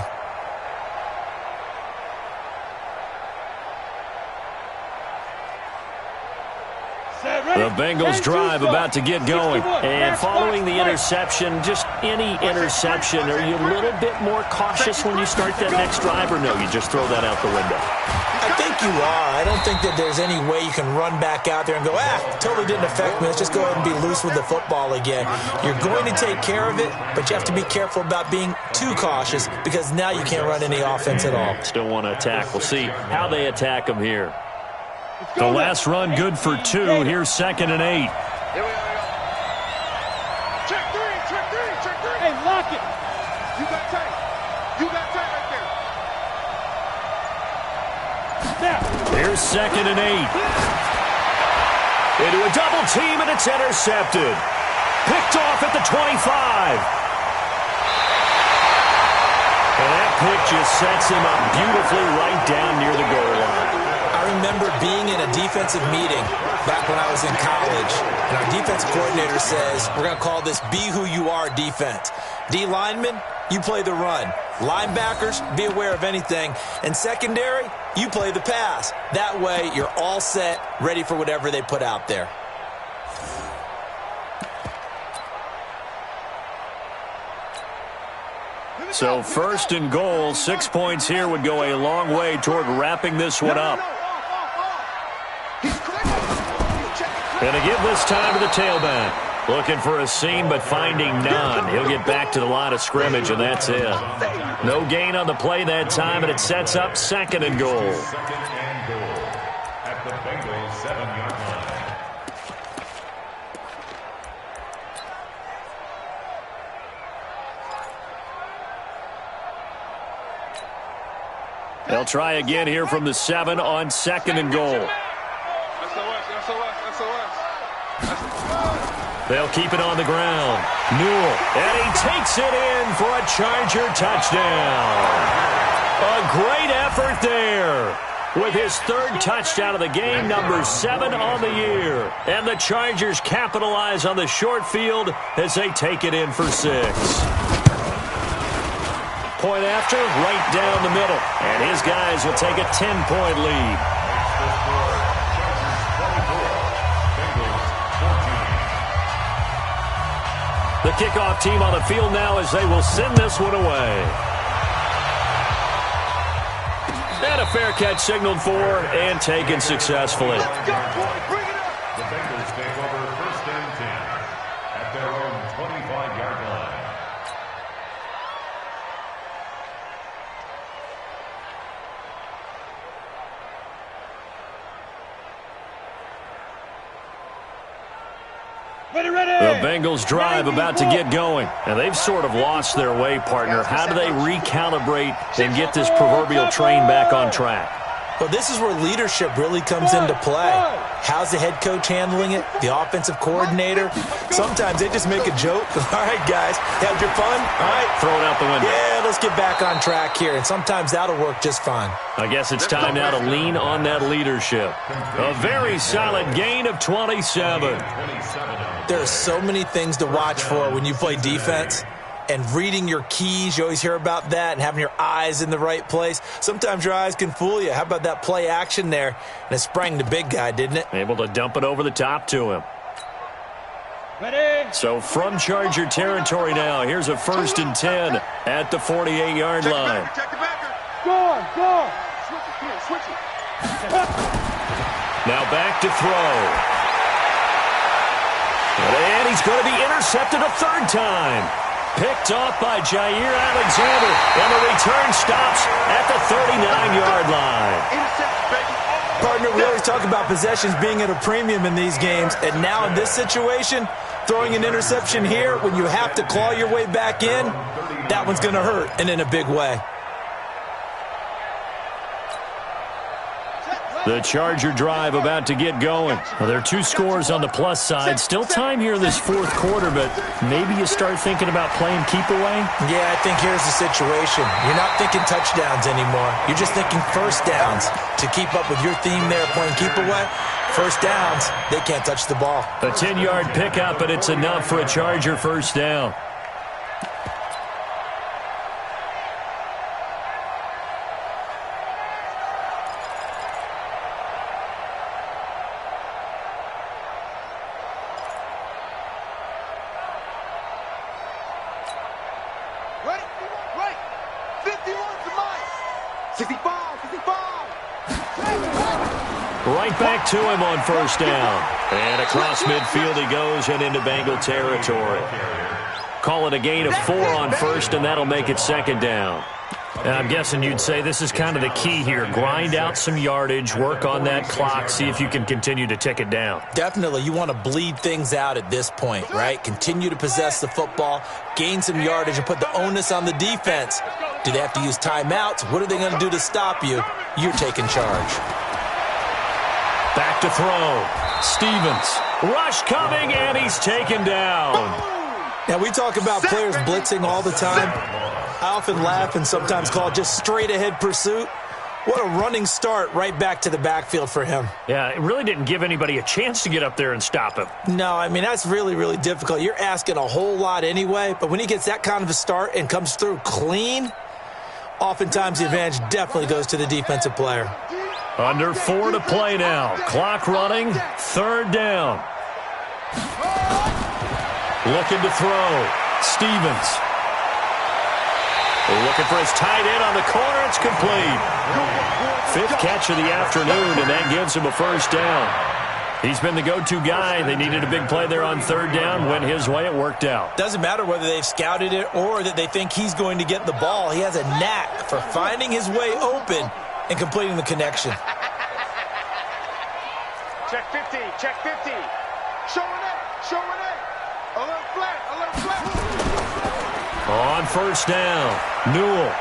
[SPEAKER 2] The Bengals drive about to get going. And following the interception, just any interception, are you a little bit more cautious when you start that next drive, or no, you just throw that out the window?
[SPEAKER 4] I think you are. I don't think that there's any way you can run back out there and go, totally didn't affect me. Let's just go ahead and be loose with the football again. You're going to take care of it, but you have to be careful about being too cautious because now you can't run any offense at all.
[SPEAKER 2] Still want to attack. We'll see how they attack them here. The last run good for 2. Here's 2nd and 8.
[SPEAKER 3] Here we go. Check three. Hey, lock it. You got tight right there. Now.
[SPEAKER 2] Here's 2nd and 8. Into a double team, and it's intercepted. Picked off at the 25. And that pick just sets him up beautifully right down near the goal line.
[SPEAKER 4] I remember being in a defensive meeting back when I was in college, and our defensive coordinator says, we're going to call this be who you are defense. D linemen, you play the run. Linebackers, be aware of anything. And secondary, you play the pass. That way, you're all set, ready for whatever they put out there.
[SPEAKER 2] So 1st and goal, 6 points here would go a long way toward wrapping this one up. And to give this time to the tailback. Looking for a seam, but finding none. He'll get back to the line of scrimmage, and that's it. No gain on the play that time, and it sets up 2nd and goal.
[SPEAKER 5] 2nd and goal at the Bengals 7-yard line.
[SPEAKER 2] They'll try again here from the 7 on 2nd and goal. They'll keep it on the ground. Newell, and he takes it in for a Charger touchdown. A great effort there. With his 3rd touchdown of the game, number 7 on the year. And the Chargers capitalize on the short field as they take it in for 6. Point after, right down the middle. And his guys will take a 10-point lead. The kickoff team on the field now as they will send this one away. And a fair catch signaled for and taken successfully.
[SPEAKER 5] The Bengals take over 1st and 10 at their own 25-yard line.
[SPEAKER 2] The Bengals drive about to get going. And they've sort of lost their way, partner. How do they recalibrate and get this proverbial train back on track?
[SPEAKER 4] Well, this is where leadership really comes into play. How's the head coach handling it? The offensive coordinator? Sometimes they just make a joke. All right, guys, had your fun? All right.
[SPEAKER 2] Throw it out the window.
[SPEAKER 4] Yeah, let's get back on track here. And sometimes that'll work just fine.
[SPEAKER 2] I guess it's time now to lean on that leadership. A very solid gain of 27.
[SPEAKER 4] There are so many things to watch for when you play defense. And reading your keys, you always hear about that, and having your eyes in the right place. Sometimes your eyes can fool you. How about that play action there? And it sprang the big guy, didn't it?
[SPEAKER 2] Able to dump it over the top to him.
[SPEAKER 3] Ready?
[SPEAKER 2] So from Charger territory now, here's a 1st and 10 at the 48-yard line.
[SPEAKER 3] Go. Switch it.
[SPEAKER 2] Now back to throw. And he's going to be intercepted a 3rd time. Picked off by Jair Alexander, and the return stops at the 39-yard line.
[SPEAKER 3] Interception, baby.
[SPEAKER 4] Partner, we always talk about possessions being at a premium in these games, and now in this situation, throwing an interception here when you have to claw your way back in, that one's going to hurt, and in a big way.
[SPEAKER 2] The Charger drive about to get going. Well, there are 2 scores on the plus side. Still time here in this fourth quarter, but maybe you start thinking about playing keep away?
[SPEAKER 4] Yeah, I think here's the situation. You're not thinking touchdowns anymore. You're just thinking first downs. To keep up with your theme there, playing keep away, first downs, they can't touch the ball.
[SPEAKER 2] A 10-yard pickup, and it's enough for a Charger first down.
[SPEAKER 3] Right. 51 to Mike. 65.
[SPEAKER 2] Right back to him on first down. And across midfield he goes and into Bengal territory. Call it a gain of 4 on first, and that'll make it second down. And I'm guessing you'd say this is kind of the key here. Grind out some yardage, work on that clock, see if you can continue to tick it down.
[SPEAKER 4] Definitely. You want to bleed things out at this point, right? Continue to possess the football, gain some yardage, and put the onus on the defense. Do they have to use timeouts? What are they going to do to stop you? You're taking charge.
[SPEAKER 2] Back to throw. Stevens. Rush coming, and he's taken down.
[SPEAKER 4] Now, we talk about players blitzing all the time. I often laugh and sometimes call it just straight-ahead pursuit. What a running start right back to the backfield for him.
[SPEAKER 2] Yeah, it really didn't give anybody a chance to get up there and stop him.
[SPEAKER 4] No, I mean, that's really, really difficult. You're asking a whole lot anyway, but when he gets that kind of a start and comes through clean, oftentimes the advantage definitely goes to the defensive player.
[SPEAKER 2] Under 4 to play now. Clock running. Third down. Looking to throw. Stevens. Looking for his tight end on the corner. It's complete. 5th catch of the afternoon, and that gives him a first down. He's been the go-to guy. They needed a big play there on third down. Went his way. It worked out.
[SPEAKER 4] Doesn't matter whether they've scouted it or that they think he's going to get the ball. He has a knack for finding his way open and completing the connection.
[SPEAKER 3] Check 50. Showing it. A little flat.
[SPEAKER 2] On first down, Newell.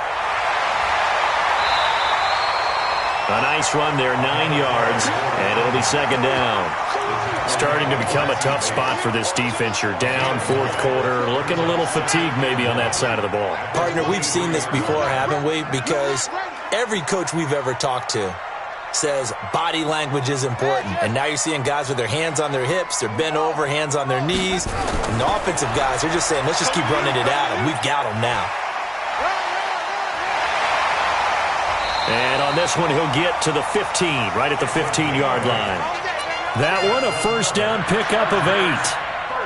[SPEAKER 2] A nice run there, 9 yards, and it'll be second down. Starting to become a tough spot for this defense. You're down, fourth quarter, looking a little fatigued maybe on that side of the ball.
[SPEAKER 4] Partner, we've seen this before, haven't we? Because every coach we've ever talked to says body language is important. And now you're seeing guys with their hands on their hips, they're bent over, hands on their knees. And the offensive guys, they're just saying, let's just keep running it at them. We've got them now.
[SPEAKER 2] And on this one, he'll get to the 15, right at the 15-yard line. That one, a first down pickup of 8.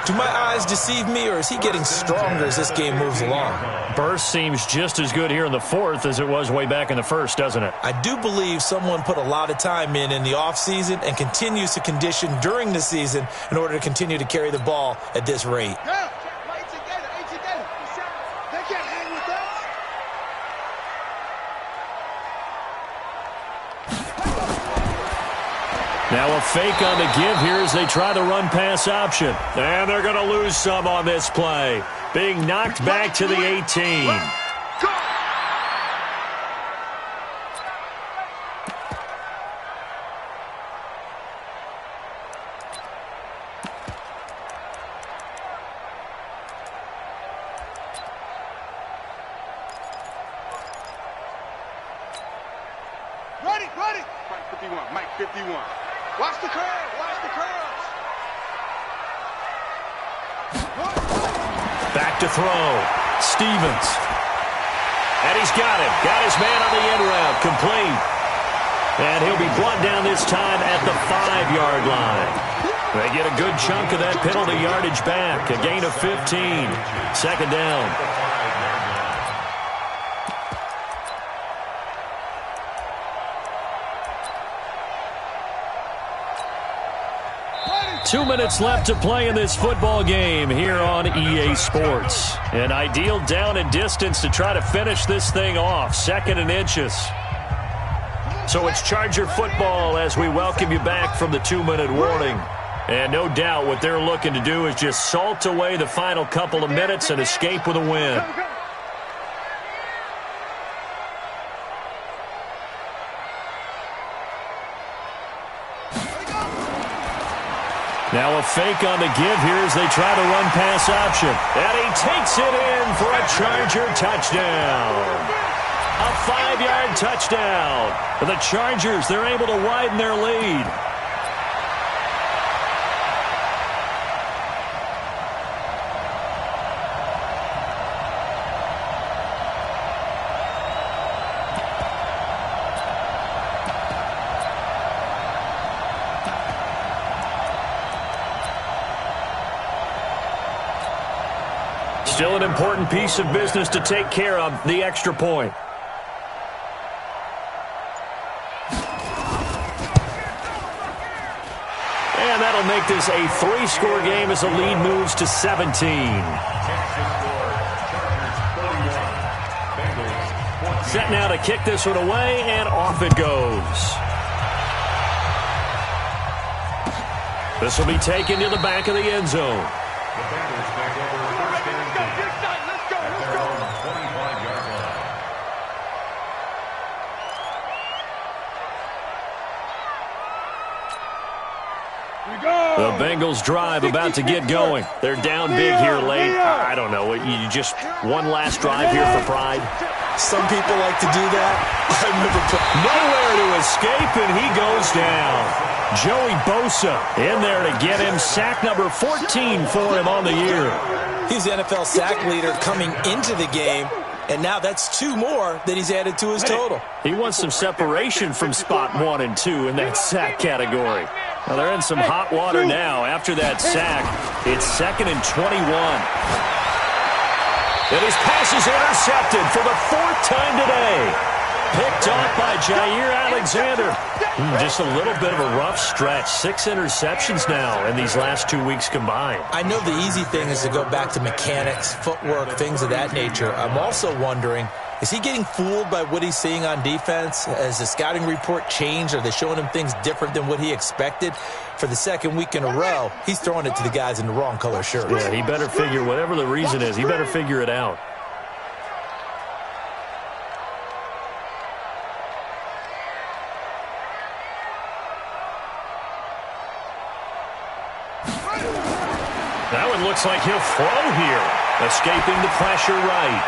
[SPEAKER 4] Do my eyes deceive me, or is he getting stronger as this game moves along?
[SPEAKER 2] Burst seems just as good here in the fourth as it was way back in the first, doesn't it?
[SPEAKER 4] I do believe someone put a lot of time in the offseason and continues to condition during the season in order to continue to carry the ball at this rate.
[SPEAKER 3] They can't hang with that.
[SPEAKER 2] Now a fake on the give here as they try the run-pass option. And they're going to lose some on this play. Being knocked back to the 18.
[SPEAKER 3] Ready. Mike 51. Watch the curve.
[SPEAKER 2] Back to throw. Stevens. And he's got him. Got his man on the end route. Complete. And he'll be brought down this time at the 5-yard line. They get a good chunk of that penalty yardage back. A gain of 15. Second down. 2 minutes left to play in this football game here on EA Sports. An ideal down and distance to try to finish this thing off. 2nd and inches. So it's Charger football as we welcome you back from the 2-minute warning. And no doubt what they're looking to do is just salt away the final couple of minutes and escape with a win. Now a fake on the give here as they try to run pass option. And he takes it in for a Charger touchdown. A 5-yard touchdown. For the Chargers, they're able to widen their lead. Still an important piece of business to take care of, the extra point. And that'll make this a 3-score game as the lead moves to 17. Set now to kick this one away, and off it goes. This will be taken to the back of the end zone. The Bengals drive about to get going. They're down big here late. I don't know. You just one last drive here for pride.
[SPEAKER 4] Some people like to do that.
[SPEAKER 2] Nowhere to escape, and he goes down. Joey Bosa in there to get him. Sack number 14 for him on the year.
[SPEAKER 4] He's the NFL sack leader coming into the game, and now that's 2 more that he's added to his total.
[SPEAKER 2] He wants some separation from spot 1 and 2 in that sack category. Well, they're in some hot water now after that sack. It's 2nd and 21. And his pass is intercepted for the 4th time today. Picked off by Jair Alexander. Just a little bit of a rough stretch. 6 interceptions now in these last 2 weeks combined.
[SPEAKER 4] I know the easy thing is to go back to mechanics, footwork, things of that nature. I'm also wondering, is he getting fooled by what he's seeing on defense? Has the scouting report changed? Are they showing him things different than what he expected? For the 2nd week in a row, he's throwing it to the guys in the wrong color shirts.
[SPEAKER 2] Yeah, he better figure, whatever the reason is, he better figure it out. That one looks like he'll throw here. Escaping the pressure right.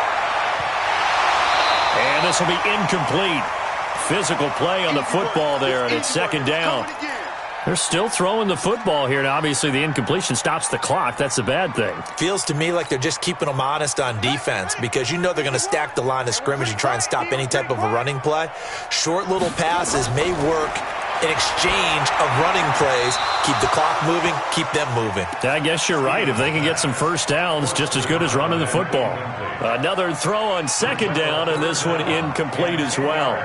[SPEAKER 2] And this will be incomplete. Physical play on the football there, and it's 2nd down. They're still throwing the football here. Now, obviously, the incompletion stops the clock. That's a bad thing.
[SPEAKER 4] Feels to me like they're just keeping them honest on defense because you know they're going to stack the line of scrimmage and try and stop any type of a running play. Short little passes may work in exchange of running plays. Keep the clock moving, keep them moving.
[SPEAKER 2] I guess you're right. If they can get some first downs, just as good as running the football. Another throw on 2nd down, and this one incomplete as well.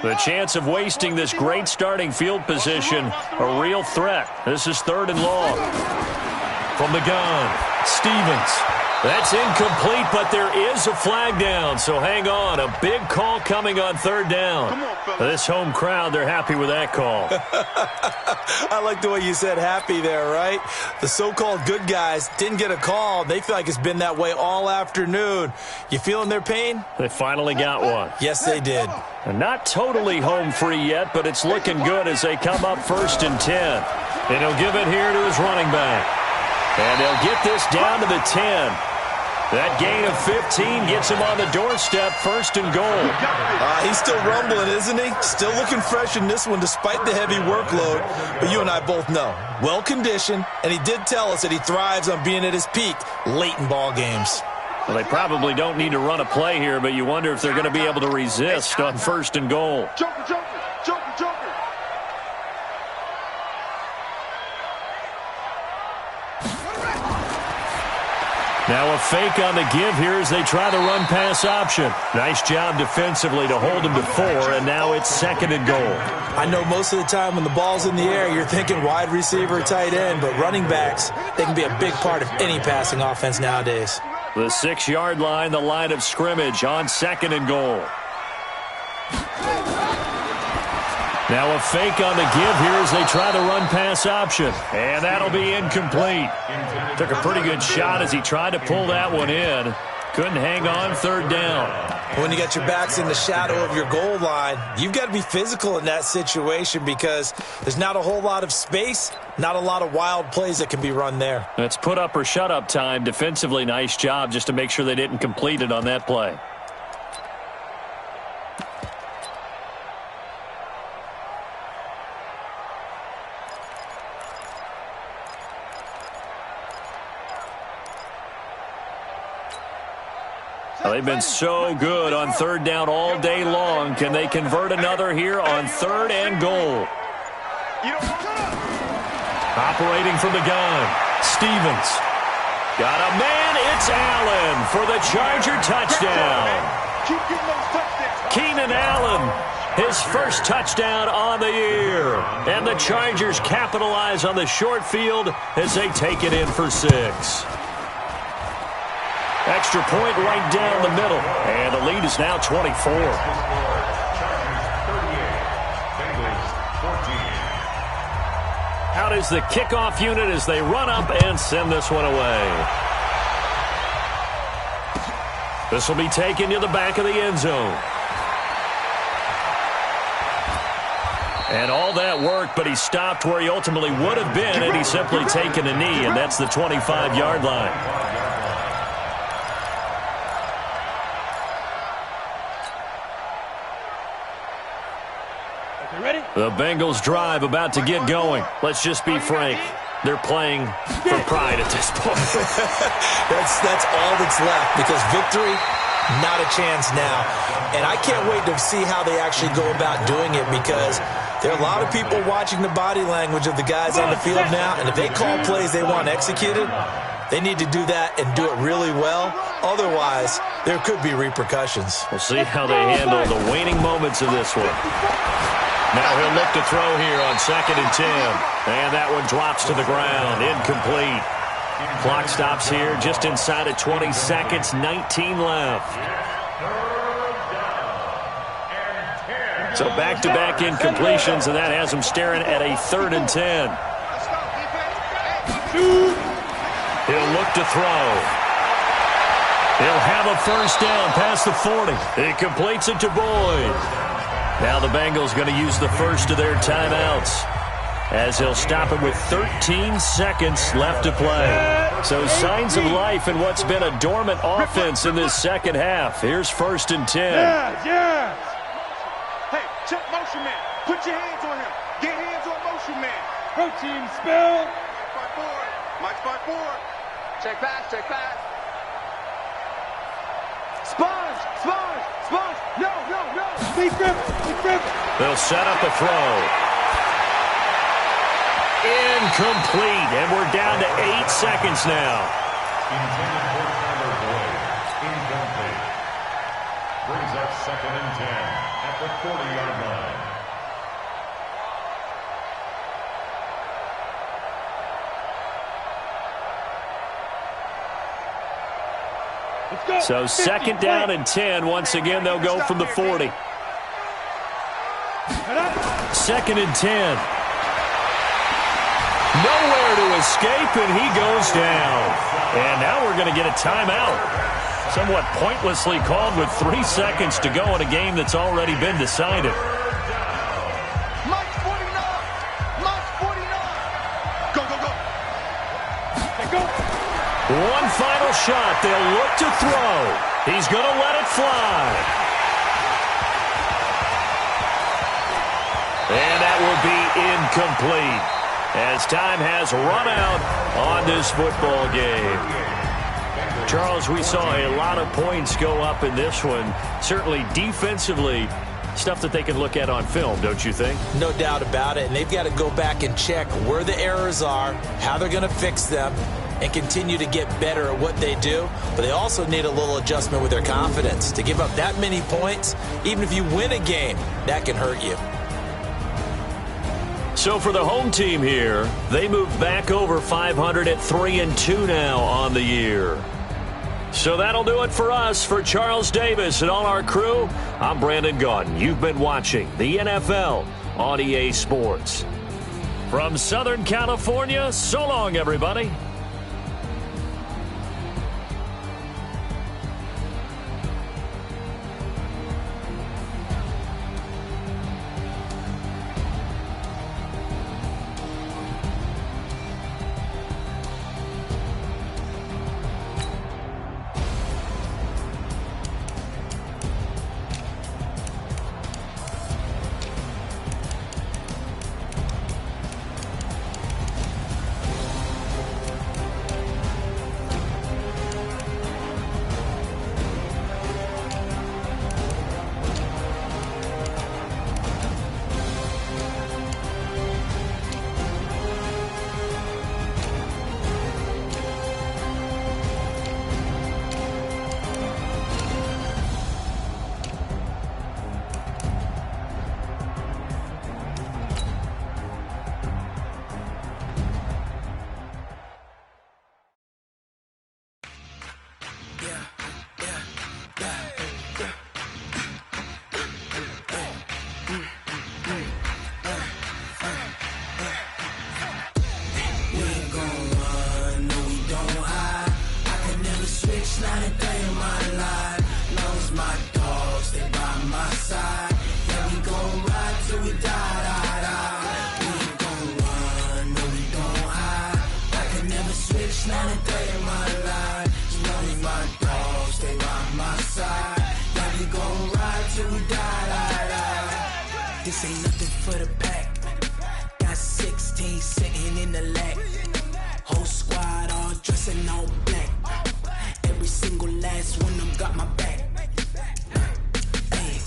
[SPEAKER 2] The chance of wasting this great starting field position, a real threat. This is 3rd and long. From the gun, Stevens. That's incomplete, but there is a flag down, so hang on. A big call coming on 3rd down. This home crowd, they're happy with that call.
[SPEAKER 4] I like the way you said happy there, right? The so-called good guys didn't get a call. They feel like it's been that way all afternoon. You feeling their pain?
[SPEAKER 2] They finally got one.
[SPEAKER 4] Yes, they did.
[SPEAKER 2] And not totally home free yet, but it's looking good as they come up 1st and 10. And he'll give it here to his running back. And they'll get this down to the 10. That gain of 15 gets him on the doorstep, 1st and goal.
[SPEAKER 4] He's still rumbling, isn't he? Still looking fresh in this one despite the heavy workload. But you and I both know, well-conditioned, and he did tell us that he thrives on being at his peak late in ball games.
[SPEAKER 2] Well, they probably don't need to run a play here, but you wonder if they're going to be able to resist on 1st and goal.
[SPEAKER 3] Joker, Joker, Joker, Joker.
[SPEAKER 2] Now a fake on the give here as they try the run-pass option. Nice job defensively to hold him to 4, and now it's 2nd and goal.
[SPEAKER 4] I know most of the time when the ball's in the air, you're thinking wide receiver, tight end, but running backs, they can be a big part of any passing offense nowadays.
[SPEAKER 2] The 6-yard line, the line of scrimmage on 2nd and goal. Now a fake on the give here as they try the run-pass option. And that'll be incomplete. Took a pretty good shot as he tried to pull that one in. Couldn't hang on 3rd down.
[SPEAKER 4] When you got your backs in the shadow of your goal line, you've got to be physical in that situation because there's not a whole lot of space, not a lot of wild plays that can be run there.
[SPEAKER 2] That's put up or shut up time. Defensively, nice job just to make sure they didn't complete it on that play. Well, they've been so good on 3rd down all day long. Can they convert another here on 3rd and goal? Operating from the gun, Stevens. Got a man, it's Allen for the Charger touchdown. Keenan Allen, his first touchdown on the year. And the Chargers capitalize on the short field as they take it in for 6. Extra point right down the middle. And the lead is now 24. Out is the kickoff unit as they run up and send this one away. This will be taken to the back of the end zone. And all that work, but he stopped where he ultimately would have been, and he's simply taken a knee, and that's the 25-yard line. The Bengals drive about to get going. Let's just be frank. They're playing for pride at this point.
[SPEAKER 4] That's all that's left because victory, not a chance now. And I can't wait to see how they actually go about doing it because there are a lot of people watching the body language of the guys on the field now. And if they call plays they want executed, they need to do that and do it really well. Otherwise, there could be repercussions.
[SPEAKER 2] We'll see how they handle the waning moments of this one. Now he'll look to throw here on 2nd and 10. And that one drops to the ground. Incomplete. Clock stops here just inside of 20 seconds. 19 left. So back-to-back incompletions, and that has him staring at a 3rd and 10. He'll look to throw. He'll have a first down past the 40. He completes it to Boyd. Now the Bengals going to use the first of their timeouts as they'll stop it with 13 seconds left to play. So signs of life in what's been a dormant offense in this second half. Here's 1st and 10.
[SPEAKER 3] Yeah. Hey, check motion man. Put your hands on him. Get hands on motion man. Protein spill. Mike's by 4. Check pass, check pass. Sponge. No. Big grip.
[SPEAKER 2] They'll set up a throw. Incomplete, and we're down to 8 seconds now.
[SPEAKER 5] Intended for Tyler Boyd. Incomplete. Brings up 2nd and 10 at the 40-yard line.
[SPEAKER 2] So 2nd down and 10. Once again, they'll go from the 40. 2nd and 10. Nowhere to escape, and he goes down. And now we're going to get a timeout. Somewhat pointlessly called with 3 seconds to go in a game that's already been decided.
[SPEAKER 3] Mike's 49. Go.
[SPEAKER 2] One final shot. They'll look to throw. He's going to let it fly. And that will be incomplete as time has run out on this football game. Charles, we saw a lot of points go up in this one. Certainly defensively, stuff that they can look at on film, don't you think?
[SPEAKER 4] No doubt about it. And they've got to go back and check where the errors are, how they're going to fix them, and continue to get better at what they do. But they also need a little adjustment with their confidence. To give up that many points, even if you win a game, that can hurt you.
[SPEAKER 2] So for the home team here, they move back over 500 at 3-2 now on the year. So that'll do it for us. For Charles Davis and all our crew, I'm Brandon Gaudin. You've been watching the NFL on EA Sports. From Southern California, so long, everybody.
[SPEAKER 6] This ain't nothing for the pack. Got 16 sitting in the LAC. Whole squad all dressing all black. Every single last one of them got my back. Hey,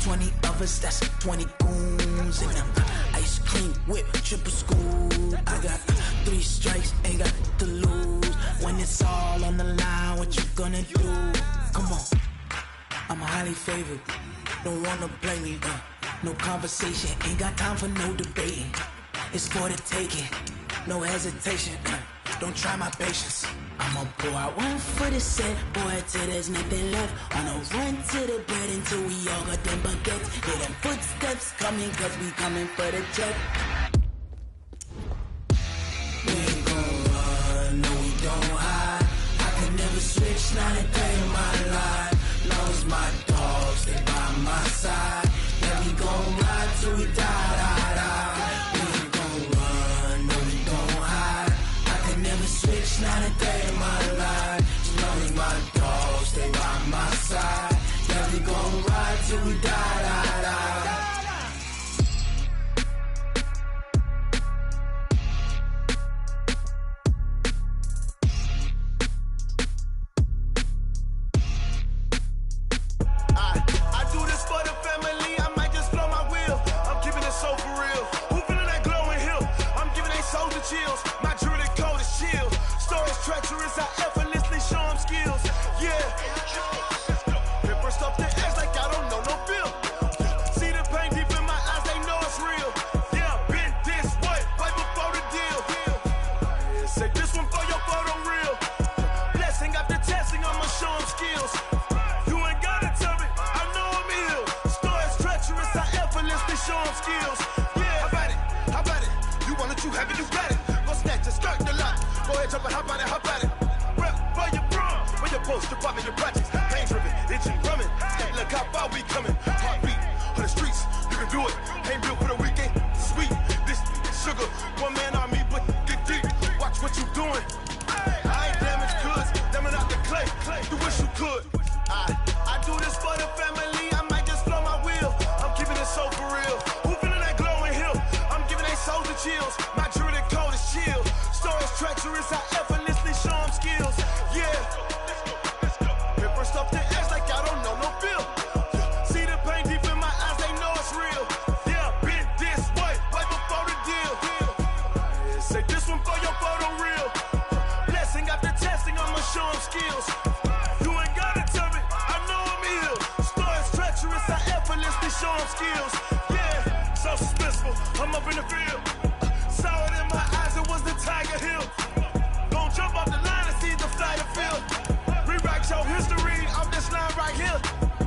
[SPEAKER 6] 20 of us, that's 20 goons in them. Ice cream whip, triple school. I got 3 strikes, ain't got to lose. When it's all on the line, what you gonna do? Come on, I'm highly favored. Don't wanna blame me, no conversation, ain't got time for no debating. It's for the taking, no hesitation. Don't try my patience. I'ma pour out one for the set, boy, till there's nothing left. On a run to the bread until we all got them baguettes. Hear them footsteps coming, cause we coming for the check. We ain't gon' run, no we don't hide. I can never switch, not a day in my life. Long as my dogs, they by my side. Yeah, we gon' ride till we die, die, die. We ain't gon' run, no we don't hide. I can never switch, not a day in my life. As long as my dogs, they by my side. Yeah, we gon' ride till we die, die, die.
[SPEAKER 3] Chills. My jewelry code is chill. Stories treacherous, I effortlessly show them skills. Yeah. Paper stuff the edge like I don't know no feel. See the pain deep in my eyes, they know it's real. Yeah, been this way, right before the deal. Say this one for your photo reel. Blessing after testing, I'ma show them skills. You ain't gotta tell me, I know I'm ill. Stories treacherous, I effortlessly show them skills. Yeah, how about it? How about it? You want it, you have it, you got it. Snatch and skirt the lot. Go ahead, jump and hop on it, hop at it. Rep for your bro, for your post, your poppin', your projects. Pain driven, itching, drumming. Look how far we coming. Heartbeat on the streets, you can do it. Ain't built for the weekend. Sweet, this sugar, one man army, but get deep. Watch what you doing. I ain't damaged goods, damning out the clay. You wish you could. I do this for the family. I might just blow my wheel. I'm keeping it so for real. Who feeling that glowing hill? I'm giving they souls the chills. My chill. Stories treacherous, I effortlessly show them skills. Yeah.
[SPEAKER 7] I'm up in the field. Saw it in my eyes, it was the Tiger Hill. Gon' jump off the line and see the flight of field. Rewrite your history off this line right here.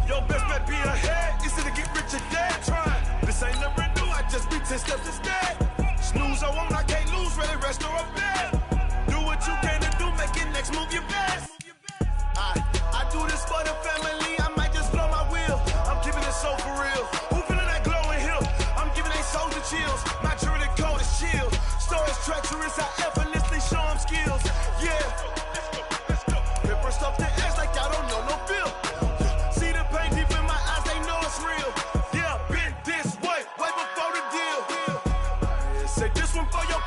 [SPEAKER 7] Your best bet be ahead, easy to get rich or dead trying. This ain't never new, I just be 10 steps instead. Snooze or won't, I can't lose, ready, rest or a bed. Do what you can to do, make it next move your best. I do this for the family, I might just blow my wheel. I'm keeping it so for real. Who feeling that glowing hill? I'm giving they soldier chills. My jewelry code is chill. Stories treacherous, I effortlessly show them skills. Yeah. Paper stuff the edge like y'all don't know no feel. See the pain deep in my eyes, they know it's real. Yeah, been this way before the deal. Say this one for your